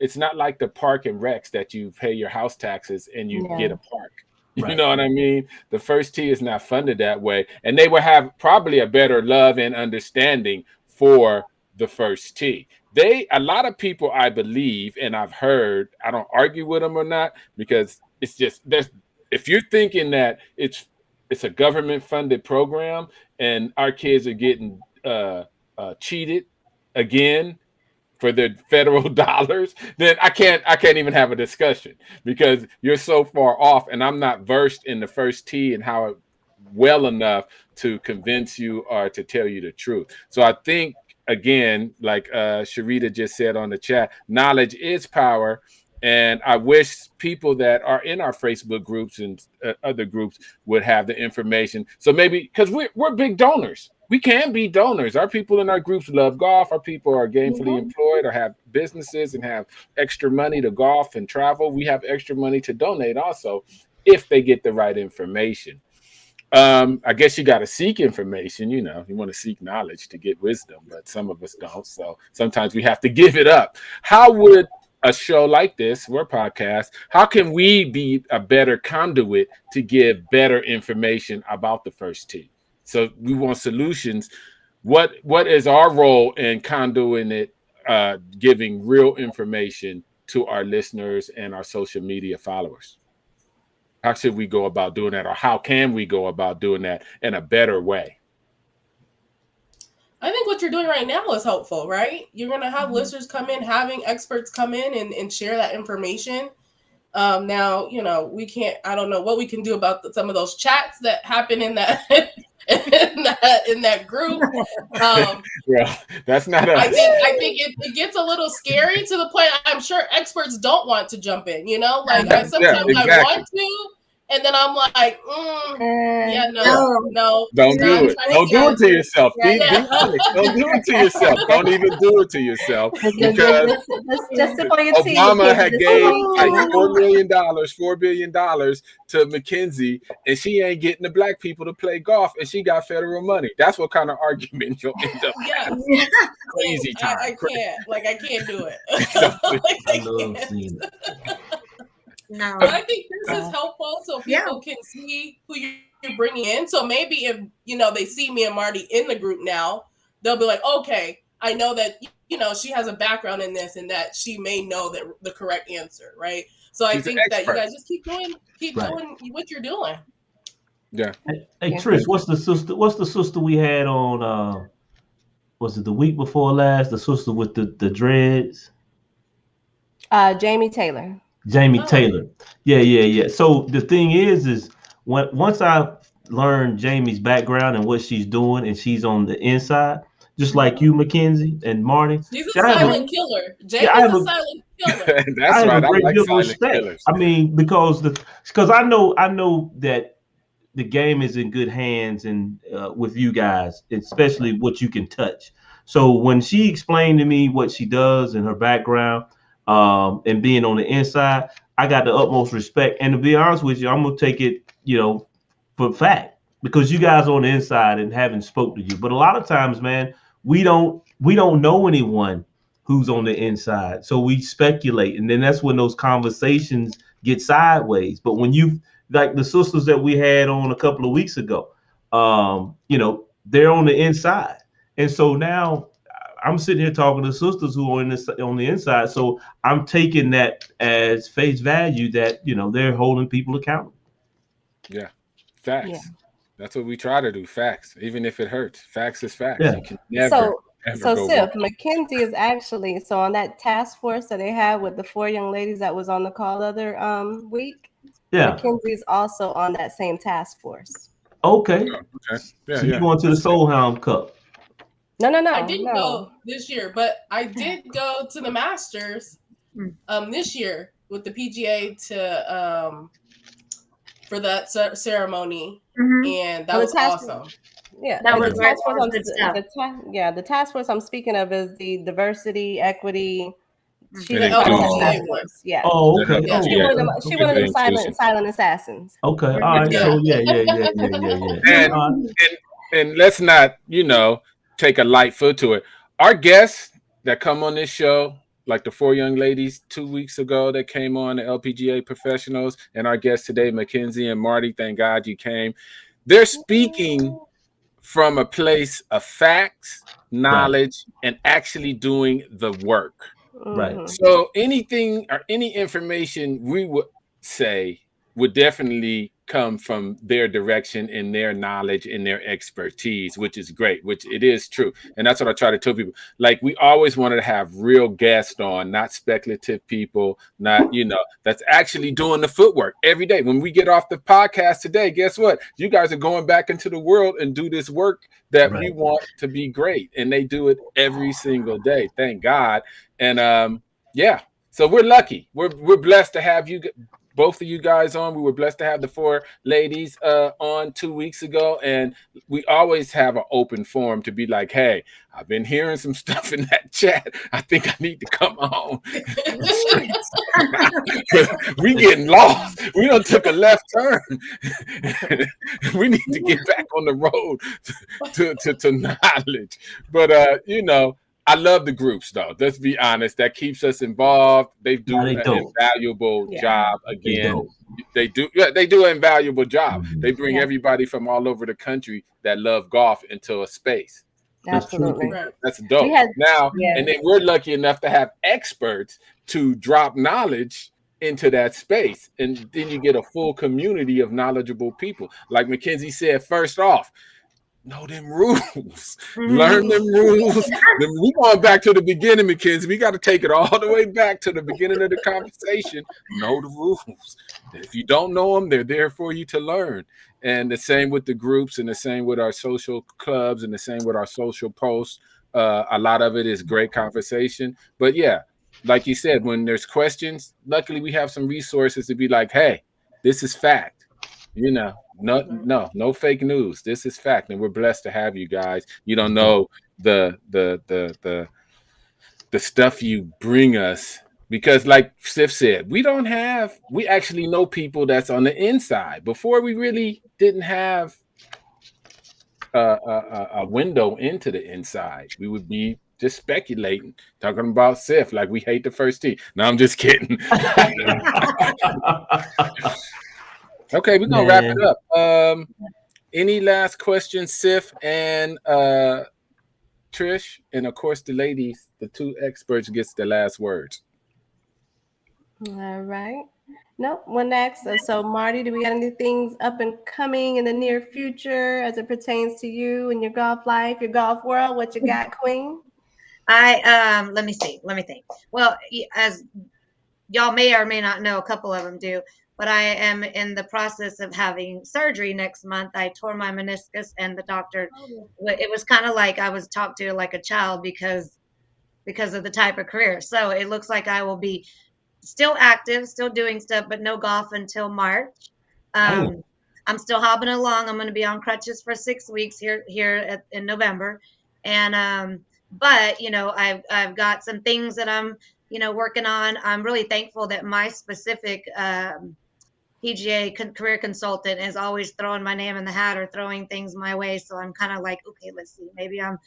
it's not like the park and recs that you pay your house taxes and you get a park. You know what I mean? The first tee is not funded that way. And they will have probably a better love and understanding for the first tee. A lot of people, I believe, and I've heard, I don't argue with them or not, because it's just, if you're thinking that it's a government funded program and our kids are getting cheated again for the federal dollars, then I can't even have a discussion, because you're so far off, and I'm not versed in the first tee and how it well enough to convince you or to tell you the truth. So I think, again, like Sharita just said on the chat, knowledge is power. And I wish people that are in our Facebook groups and other groups would have the information. So maybe, because we're big donors. We can be donors. Our people in our groups love golf. Our people are gainfully employed or have businesses and have extra money to golf and travel. We have extra money to donate also, if they get the right information. I guess you got to seek information. You want to seek knowledge to get wisdom, but some of us don't. So sometimes we have to give it up. How would a show like this, we're a podcast, how can we be a better conduit to give better information about the first tee? So we want solutions. What is our role in conduiting it, giving real information to our listeners and our social media followers? How should we go about doing that, or how can we go about doing that in a better way? I think what you're doing right now is helpful, right? You're going to have listeners come in, having experts come in and share that information. Now, I don't know what we can do about some of those chats that happen in that in that group. Well, that's not us. I think it gets a little scary to the point I'm sure experts don't want to jump in, sometimes I want to, and then I'm like, no. Don't do it. Don't do it to yourself. Be honest. Don't do it to yourself. Don't even do it to yourself. Because Obama had gave like $4 billion to Mackenzie, and she ain't getting the black people to play golf, and she got federal money. That's what kind of argument you'll end up with. Crazy time. I can't do it. I can't. No. But I think this is helpful so people can see who you're bringing in. So maybe if, they see me and Marti in the group now, they'll be like, okay, I know that, she has a background in this and that she may know the correct answer, right? So I think that you guys just keep doing what you're doing. Yeah. Hey Trish, what's the sister we had on, was it the week before last? The sister with the dreads? Jamie Taylor. Jamie Oh, Taylor. Yeah. So the thing is once I learned Jamie's background and what she's doing, and she's on the inside, just like you, Mackenzie and Marty. she's See, a silent killer. Jamie's a silent killer. I That's have a right. I great like deal of silent respect. killers. I mean, because I know that the game is in good hands and with you guys, especially what you can touch. So when she explained to me what she does and her background, and being on the inside, I got the utmost respect. And to be honest with you, I'm gonna take it, for fact, because you guys on the inside and haven't spoke to you. But a lot of times, man, we don't know anyone who's on the inside, so we speculate, and then that's when those conversations get sideways. But when you like the sisters that we had on a couple of weeks ago, they're on the inside, and so now I'm sitting here talking to sisters who are on the inside. So I'm taking that as face value that they're holding people accountable. Yeah, Yeah. facts. That's what we try to do. Facts, even if it hurts. Facts is facts. Yeah. You can never So, ever go Sif, wrong. Mackenzie is actually on that task force that they had with the 4 young ladies that was on the call the other week. Yeah. Mackenzie is also on that same task force. Okay. Okay. Yeah, So you yeah. going to the Soul Hound Cup? No, I didn't go this year, but I did go to the Masters this year with the PGA to for that ceremony, and that was awesome. Yeah, That and was the great. task force That was good stuff. the task force I'm speaking of is the diversity, equity. She's And a part of that inclusion. task force. Yeah. Oh, okay. Yeah. Oh, She one of them. okay. She Okay. one of them Inclusion. silent assassins. Okay. All right. Yeah. So yeah. And, and let's not, take a light foot to it. Our guests that come on this show, like the 4 young ladies 2 weeks ago that came on, the LPGA professionals, and our guests today, Mackenzie and Marty, thank God you came. They're speaking from a place of facts, knowledge, and actually doing the work. Right. So anything or any information we would say would definitely come from their direction and their knowledge and their expertise, which is great, which it is true. And that's what I try to tell people. Like, we always wanted to have real guests on, not speculative people, not, that's actually doing the footwork every day. When we get off the podcast today, guess what? You guys are going back into the world and do this work that we want to be great. And they do it every single day. Thank God. And yeah, so we're lucky. We're blessed to have you, both of you guys, on. We were blessed to have the 4 ladies on 2 weeks ago, and we always have an open forum to be like, hey, I've been hearing some stuff in that chat. I think I need to come on. We getting lost. We done took a left turn. We need to get back on the road to knowledge. But I love the groups, though. Let's be honest. That keeps us involved. They do an invaluable job. Again, they do an invaluable job. They bring everybody from all over the country that love golf into a space. Absolutely. That's dope. And then we're lucky enough to have experts to drop knowledge into that space. And then you get a full community of knowledgeable people. Like Mackenzie said, first off, know them rules. Learn them rules. We going back to the beginning, Mackenzie. We got to take it all the way back to the beginning of the conversation. Know the rules. If you don't know them, they're there for you to learn. And the same with the groups, and the same with our social clubs, and the same with our social posts. A lot of it is great conversation. But yeah, like you said, when there's questions, luckily we have some resources to be like, hey, this is fact. No fake news. This is fact, and we're blessed to have you guys. You don't know the stuff you bring us, because, like Sif said, we actually know people that's on the inside. Before, we really didn't have a window into the inside. We would be just speculating, talking about Sif like we hate the first tee. No, I'm just kidding. Okay, we're gonna wrap it up. Any last questions, Sif and Trish? And of course, the ladies, the 2 experts, gets the last words. All right. No, one next. So Marty, do we got any things up and coming in the near future as it pertains to you and your golf life, your golf world? What you got, Queen? Let me think. Well, as y'all may or may not know, a couple of them do, but I am in the process of having surgery next month. I tore my meniscus, and the doctor, it was kind of like I was talked to like a child because of the type of career. So it looks like I will be still active, still doing stuff, but no golf until March. I'm still hobbling along. I'm going to be on crutches for 6 weeks in November, and but you know, I've got some things that I'm working on. I'm really thankful that my specific PGA career consultant is always throwing my name in the hat or throwing things my way. So I'm kind of like, okay, let's see, maybe I'm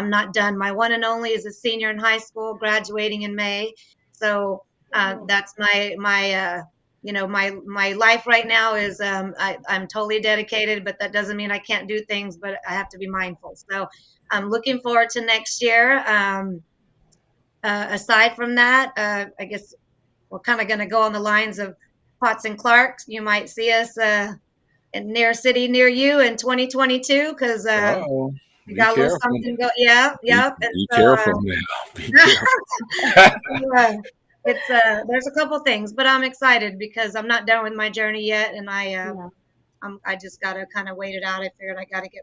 not done. My one and only is a senior in high school, graduating in May. So that's my my life right now is I'm totally dedicated, but that doesn't mean I can't do things, but I have to be mindful. So I'm looking forward to next year. Aside from that, I guess we're kind of going to go on the lines of Potts and Clarks. You might see us near a city near you in 2022 because we got a little something go. Yeah, yep. Be careful now. Be careful. There's a couple things, but I'm excited because I'm not done with my journey yet, and I just got to kind of wait it out. I figured I got to get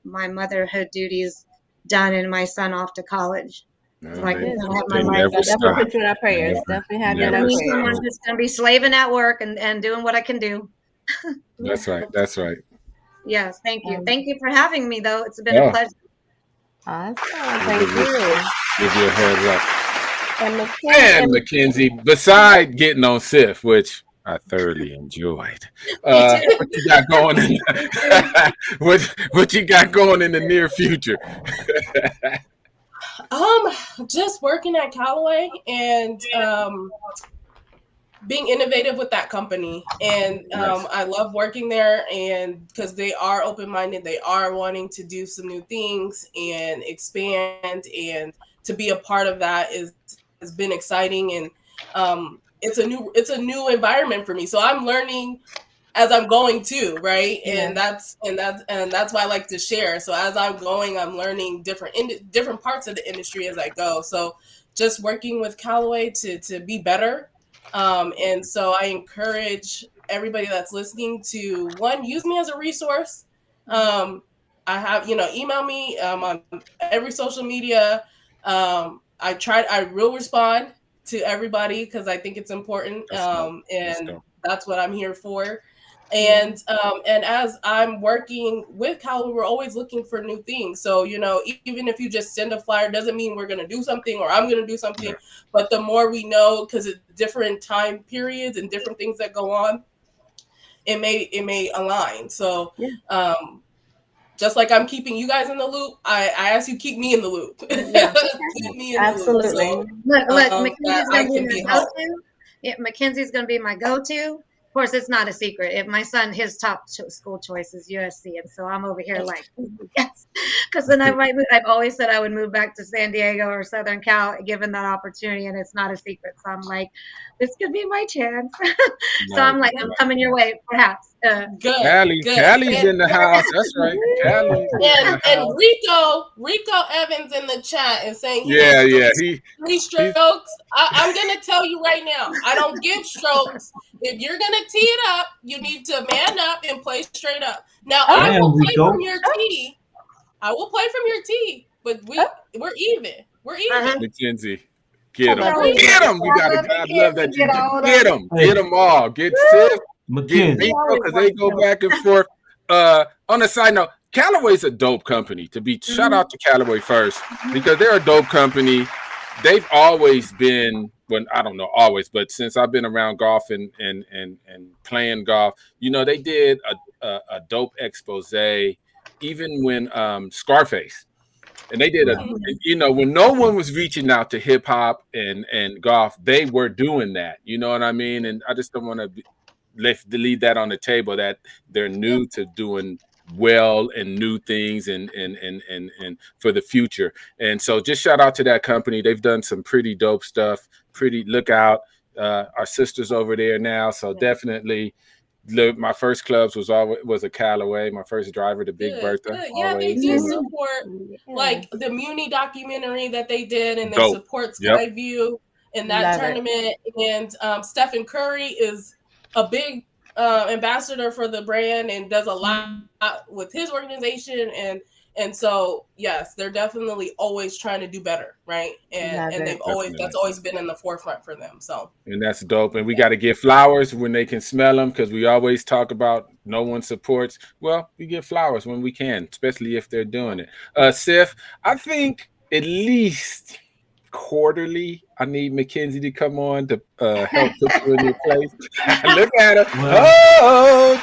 my motherhood duties done and my son off to college. So I can have my life. Definitely put you in our prayers. Definitely have you in our prayers. I'm just going to be slaving at work and doing what I can do. That's right. That's right. Yes, thank you. Thank you for having me, though. It's been a pleasure. Awesome. Thank you. Give you a heads up. And Mackenzie, beside getting on Siff, which I thoroughly enjoyed, what you got going in what you got going in the near future? Just working at Callaway and being innovative with that company. And I love working there, and because they are open-minded, they are wanting to do some new things and expand, and to be a part of that has been exciting. And it's a new environment for me. So I'm learning as I'm going too, right? And that's why I like to share. So as I'm going, I'm learning different parts of the industry as I go. So just working with Callaway to be better. And so I encourage everybody that's listening to, one, use me as a resource. I have, email me on every social media. I will respond to everybody because I think it's important. And that's what I'm here for. And as I'm working with Callaway, we're always looking for new things. So, even if you just send a flyer, doesn't mean we're going to do something or I'm going to do something. But the more we know, because it's different time periods and different things that go on, it may align. So just like I'm keeping you guys in the loop, I ask you keep me in the loop. Yeah. Keep me in Absolutely. the loop. So, Mackenzie's going to be my go-to. Of course, it's not a secret. If my son, his top school choice is USC, and so I'm over here like, yes, because then I might move. I've always said I would move back to San Diego or Southern Cal, given that opportunity, and it's not a secret. So I'm like, this could be my chance. So I'm like, I'm coming your way, perhaps. Good. Callie's in the house. That's right. Callie's and Rico Evans in the chat and saying three strokes. I'm gonna tell you right now, I don't give strokes. If you're gonna tee it up, you need to man up and play straight up. Now I will play from your tee. I will play from your tee, but we're even. We're even. Mackenzie. Get him. Get him. We got to love that you get him. Get them all. Get Siff. Get Rico, because they go back and forth. On a side note, Callaway's a dope company. Shout out to Callaway first, because they're a dope company. They've always been, well, I don't know always, but since I've been around golf and playing golf, they did a dope expose, even when Scarface. And they did when no one was reaching out to hip hop and golf, they were doing that. You know what I mean? And I just don't want to leave that on the table, that they're new to doing well and new things and for the future. And so just shout out to that company. They've done some pretty dope stuff. Look out. Our sisters over there now. So definitely. My first clubs was a Callaway. My first driver, the Big Bertha. Good. Yeah, they do support like the Muni documentary that they did, and they support Skyview. in that Love tournament. And Stephen Curry is a big ambassador for the brand and does a lot with his organization. And so, yes, they're definitely always trying to do better, right? And they've always, that's always been in the forefront for them. So, and that's dope. And we got to get flowers when they can smell them, because we always talk about no one supports. Well, we get flowers when we can, especially if they're doing it. Sif, I think at least quarterly, I need Mackenzie to come on to help put you in your place. Look at her. Well,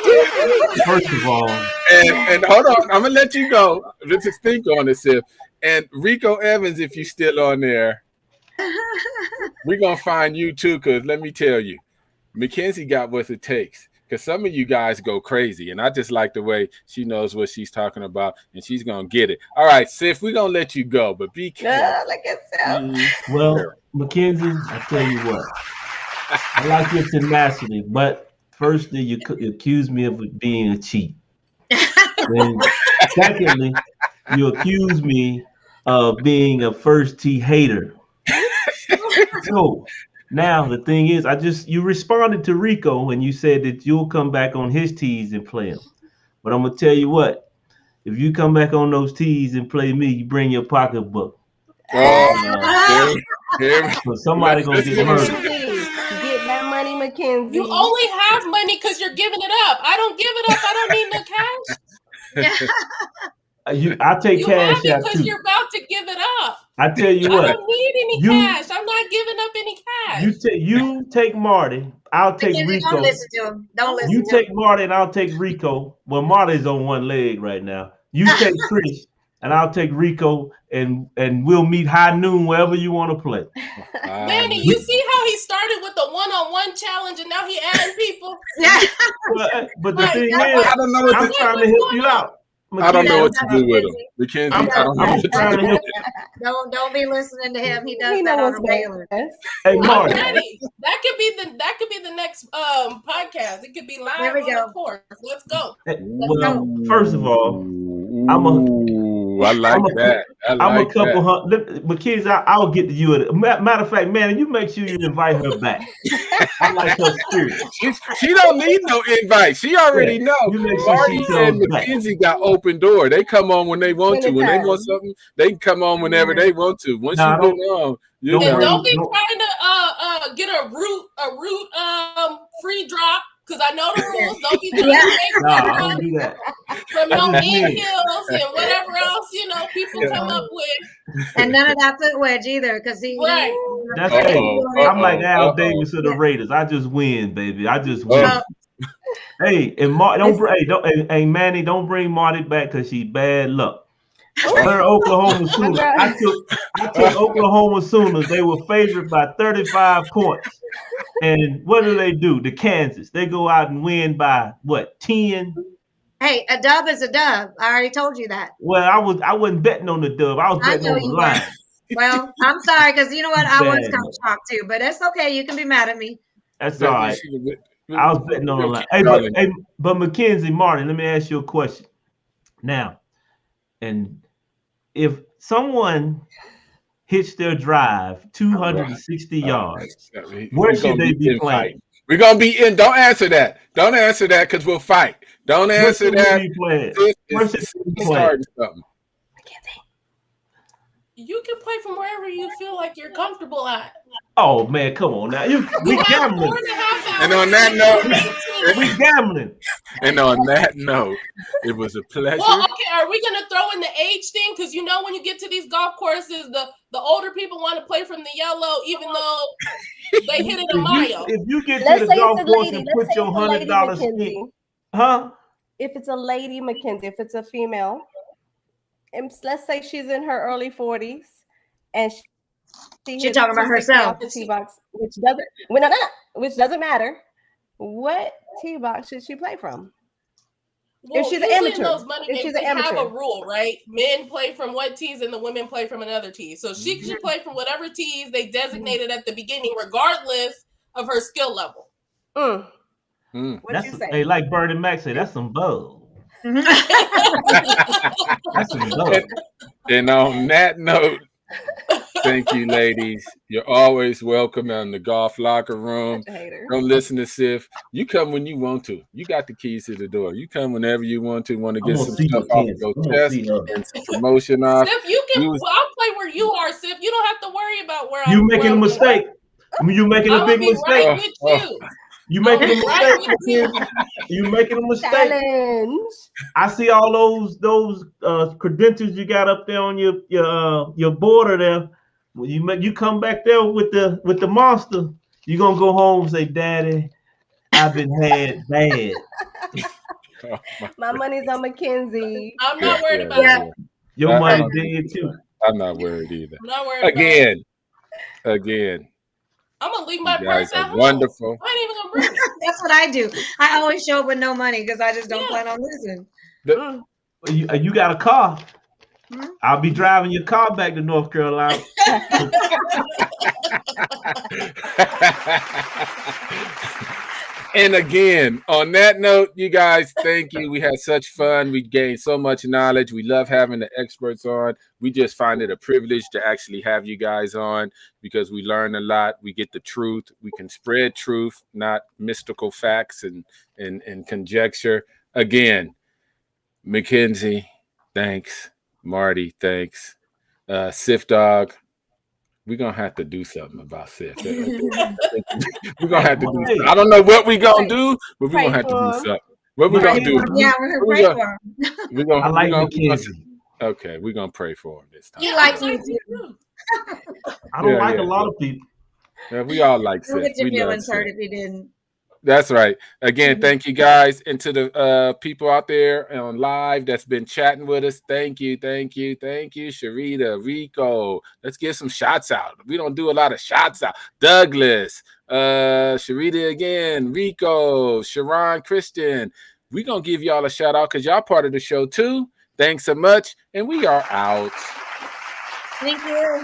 first of all, and hold on, I'm gonna let you go. Let's just think on this, Sif. And Rico Evans, if you're still on there, we're gonna find you too, because let me tell you, Mackenzie got what it takes. Because some of you guys go crazy, and I just like the way she knows what she's talking about, and she's gonna get it. All right, Sif, we're gonna let you go, but be careful. Look at Sif. Well, Mackenzie, I tell you what, I like your tenacity, but firstly, you accuse me of being a cheat. Then, secondly, you accuse me of being a first tee hater. So now the thing is, you responded to Rico when you said that you'll come back on his tees and play him. But I'm gonna tell you what, if you come back on those tees and play me, you bring your pocketbook. So somebody gonna get murdered. Get that money, Mackenzie. You only have money because you're giving it up. I don't give it up. I don't need no cash. I take cash out because too. You're about to give it up. I tell you what. I don't need any cash. I'm not giving up any cash. You take Marty. I'll take Rico. Don't listen to him. Don't listen. You take Marty and I'll take Rico. Well, Marty's on one leg right now. You take Trish and I'll take Rico, and we'll meet high noon wherever you want to play. Manny, you see how he started with the one-on-one challenge and now he adding people? Yeah. But the thing is, I'm trying to help you out. I don't know what to do with him. Mackenzie, I don't know what to do with him. Don't be listening to him. He does that on a regular. Hey, Marty. That could be the next podcast. It could be live on the course. Let's go. Well, first of all, I like that. I'm a couple hundred. Mackenzie, I'll get to you. Matter of fact, man, you make sure you invite her back. I like her spirit. She don't need no invite. She already know. Marty and Mackenzie got open door. They come on when they want to. When they want something, they can come on whenever they want to. Once you go on, don't be trying to get a root free drop. Because I know the rules. Don't be doing I don't do that. From no man hills and whatever else, people come up with. And none of that foot wedge either, because That's I'm like Al Davis of the Raiders. I just win, baby. I just win. Hey, and Manny, don't bring Marty back because she's bad luck. Her Oklahoma Sooners. I took Oklahoma Sooners. They were favored by 35 points. And what do? The Kansas. They go out and win by what, 10? Hey, a dub is a dub. I already told you that. Well, I wasn't betting on the dub. I was betting on the line. Well, I'm sorry, because you know what? I was kind of shocked too, but it's okay. You can be mad at me. That's all right. I was betting on the line. Hey, but Mackenzie, Martin, let me ask you a question. Now, and if someone hits their drive 260 yards, where should they be playing? We're going to be in. Don't answer that. Don't answer that because we'll fight. Don't answer that. Where should they be playing? You can play from wherever you feel like you're comfortable at. Oh, man, come on now. We gambling. And on that note, we gambling. And on that note, it was a pleasure. Well, okay, are we going to throw in the age thing? Because when you get to these golf courses, the older people want to play from the yellow, even though they hit it a mile. If you get to the golf course and put your $100 in, if it's a lady, Mackenzie, if it's a female, and let's say she's in her early 40s, and she's talking about herself. The tee box, which doesn't matter. What tee box should she play from? Well, if she's an amateur, have a rule, right? Men play from what tees and the women play from another tee. So she should play from whatever tees they designated at the beginning, regardless of her skill level. What you say? Hey, like Bird and Mack say, that's some bull. That's some bull. And on that note, Thank you, ladies. You're always welcome in the golf locker room. Such a hater. Don't listen to Sif. You come when you want to. You got the keys to the door. You come whenever you want to. Want to get some stuff off your chest and some promotion off. Sif, you can. I'll play where you are, Sif. You don't have to worry about where You I'm. making a mistake. You making a big mistake. Right with you. You making a mistake, Right with you. Mackenzie. You making a mistake. Challenge. I see all those credentials you got up there on your border there. When you come back there with the monster, you gonna go home and say, "Daddy, I've been had bad." My money's on Mackenzie. I'm not worried about it. Your money dead too. I'm not worried either. I'm not worried Again. I'm gonna leave my You purse guys at are home. wonderful. I ain't even gonna bring it. That's what I do. I always show up with no money because I just don't plan on losing. You got a car. Hmm? I'll be driving your car back to North Carolina. And again, on that note, you guys, thank you. We had such fun. We gained so much knowledge. We love having the experts on. We just find it a privilege to actually have you guys on because we learn a lot. We get the truth. We can spread truth, not mystical facts and conjecture. Again, Mackenzie, thanks. Marty, thanks. Sif Dog, we're gonna have to do something about Sif. We're gonna have to do something. I don't know what we're gonna do, but we're gonna have to do something. What we're gonna do? Yeah, we're gonna pray for him. I like Mackenzie. Okay, we're gonna pray for him this time. He likes me too. I don't like a lot of people. Yeah, we all like Sif. Don't get your We love feelings hurt Sif. if you didn't. That's right. Again, thank you guys, and to the people out there on live that's been chatting with us. Thank you, Sharita, Rico. Let's get some shots out. We don't do a lot of shots out. Douglas, Sharita again, Rico, Sharon, Christian. We're gonna give y'all a shout out because y'all part of the show too. Thanks so much, and we are out. Thank you.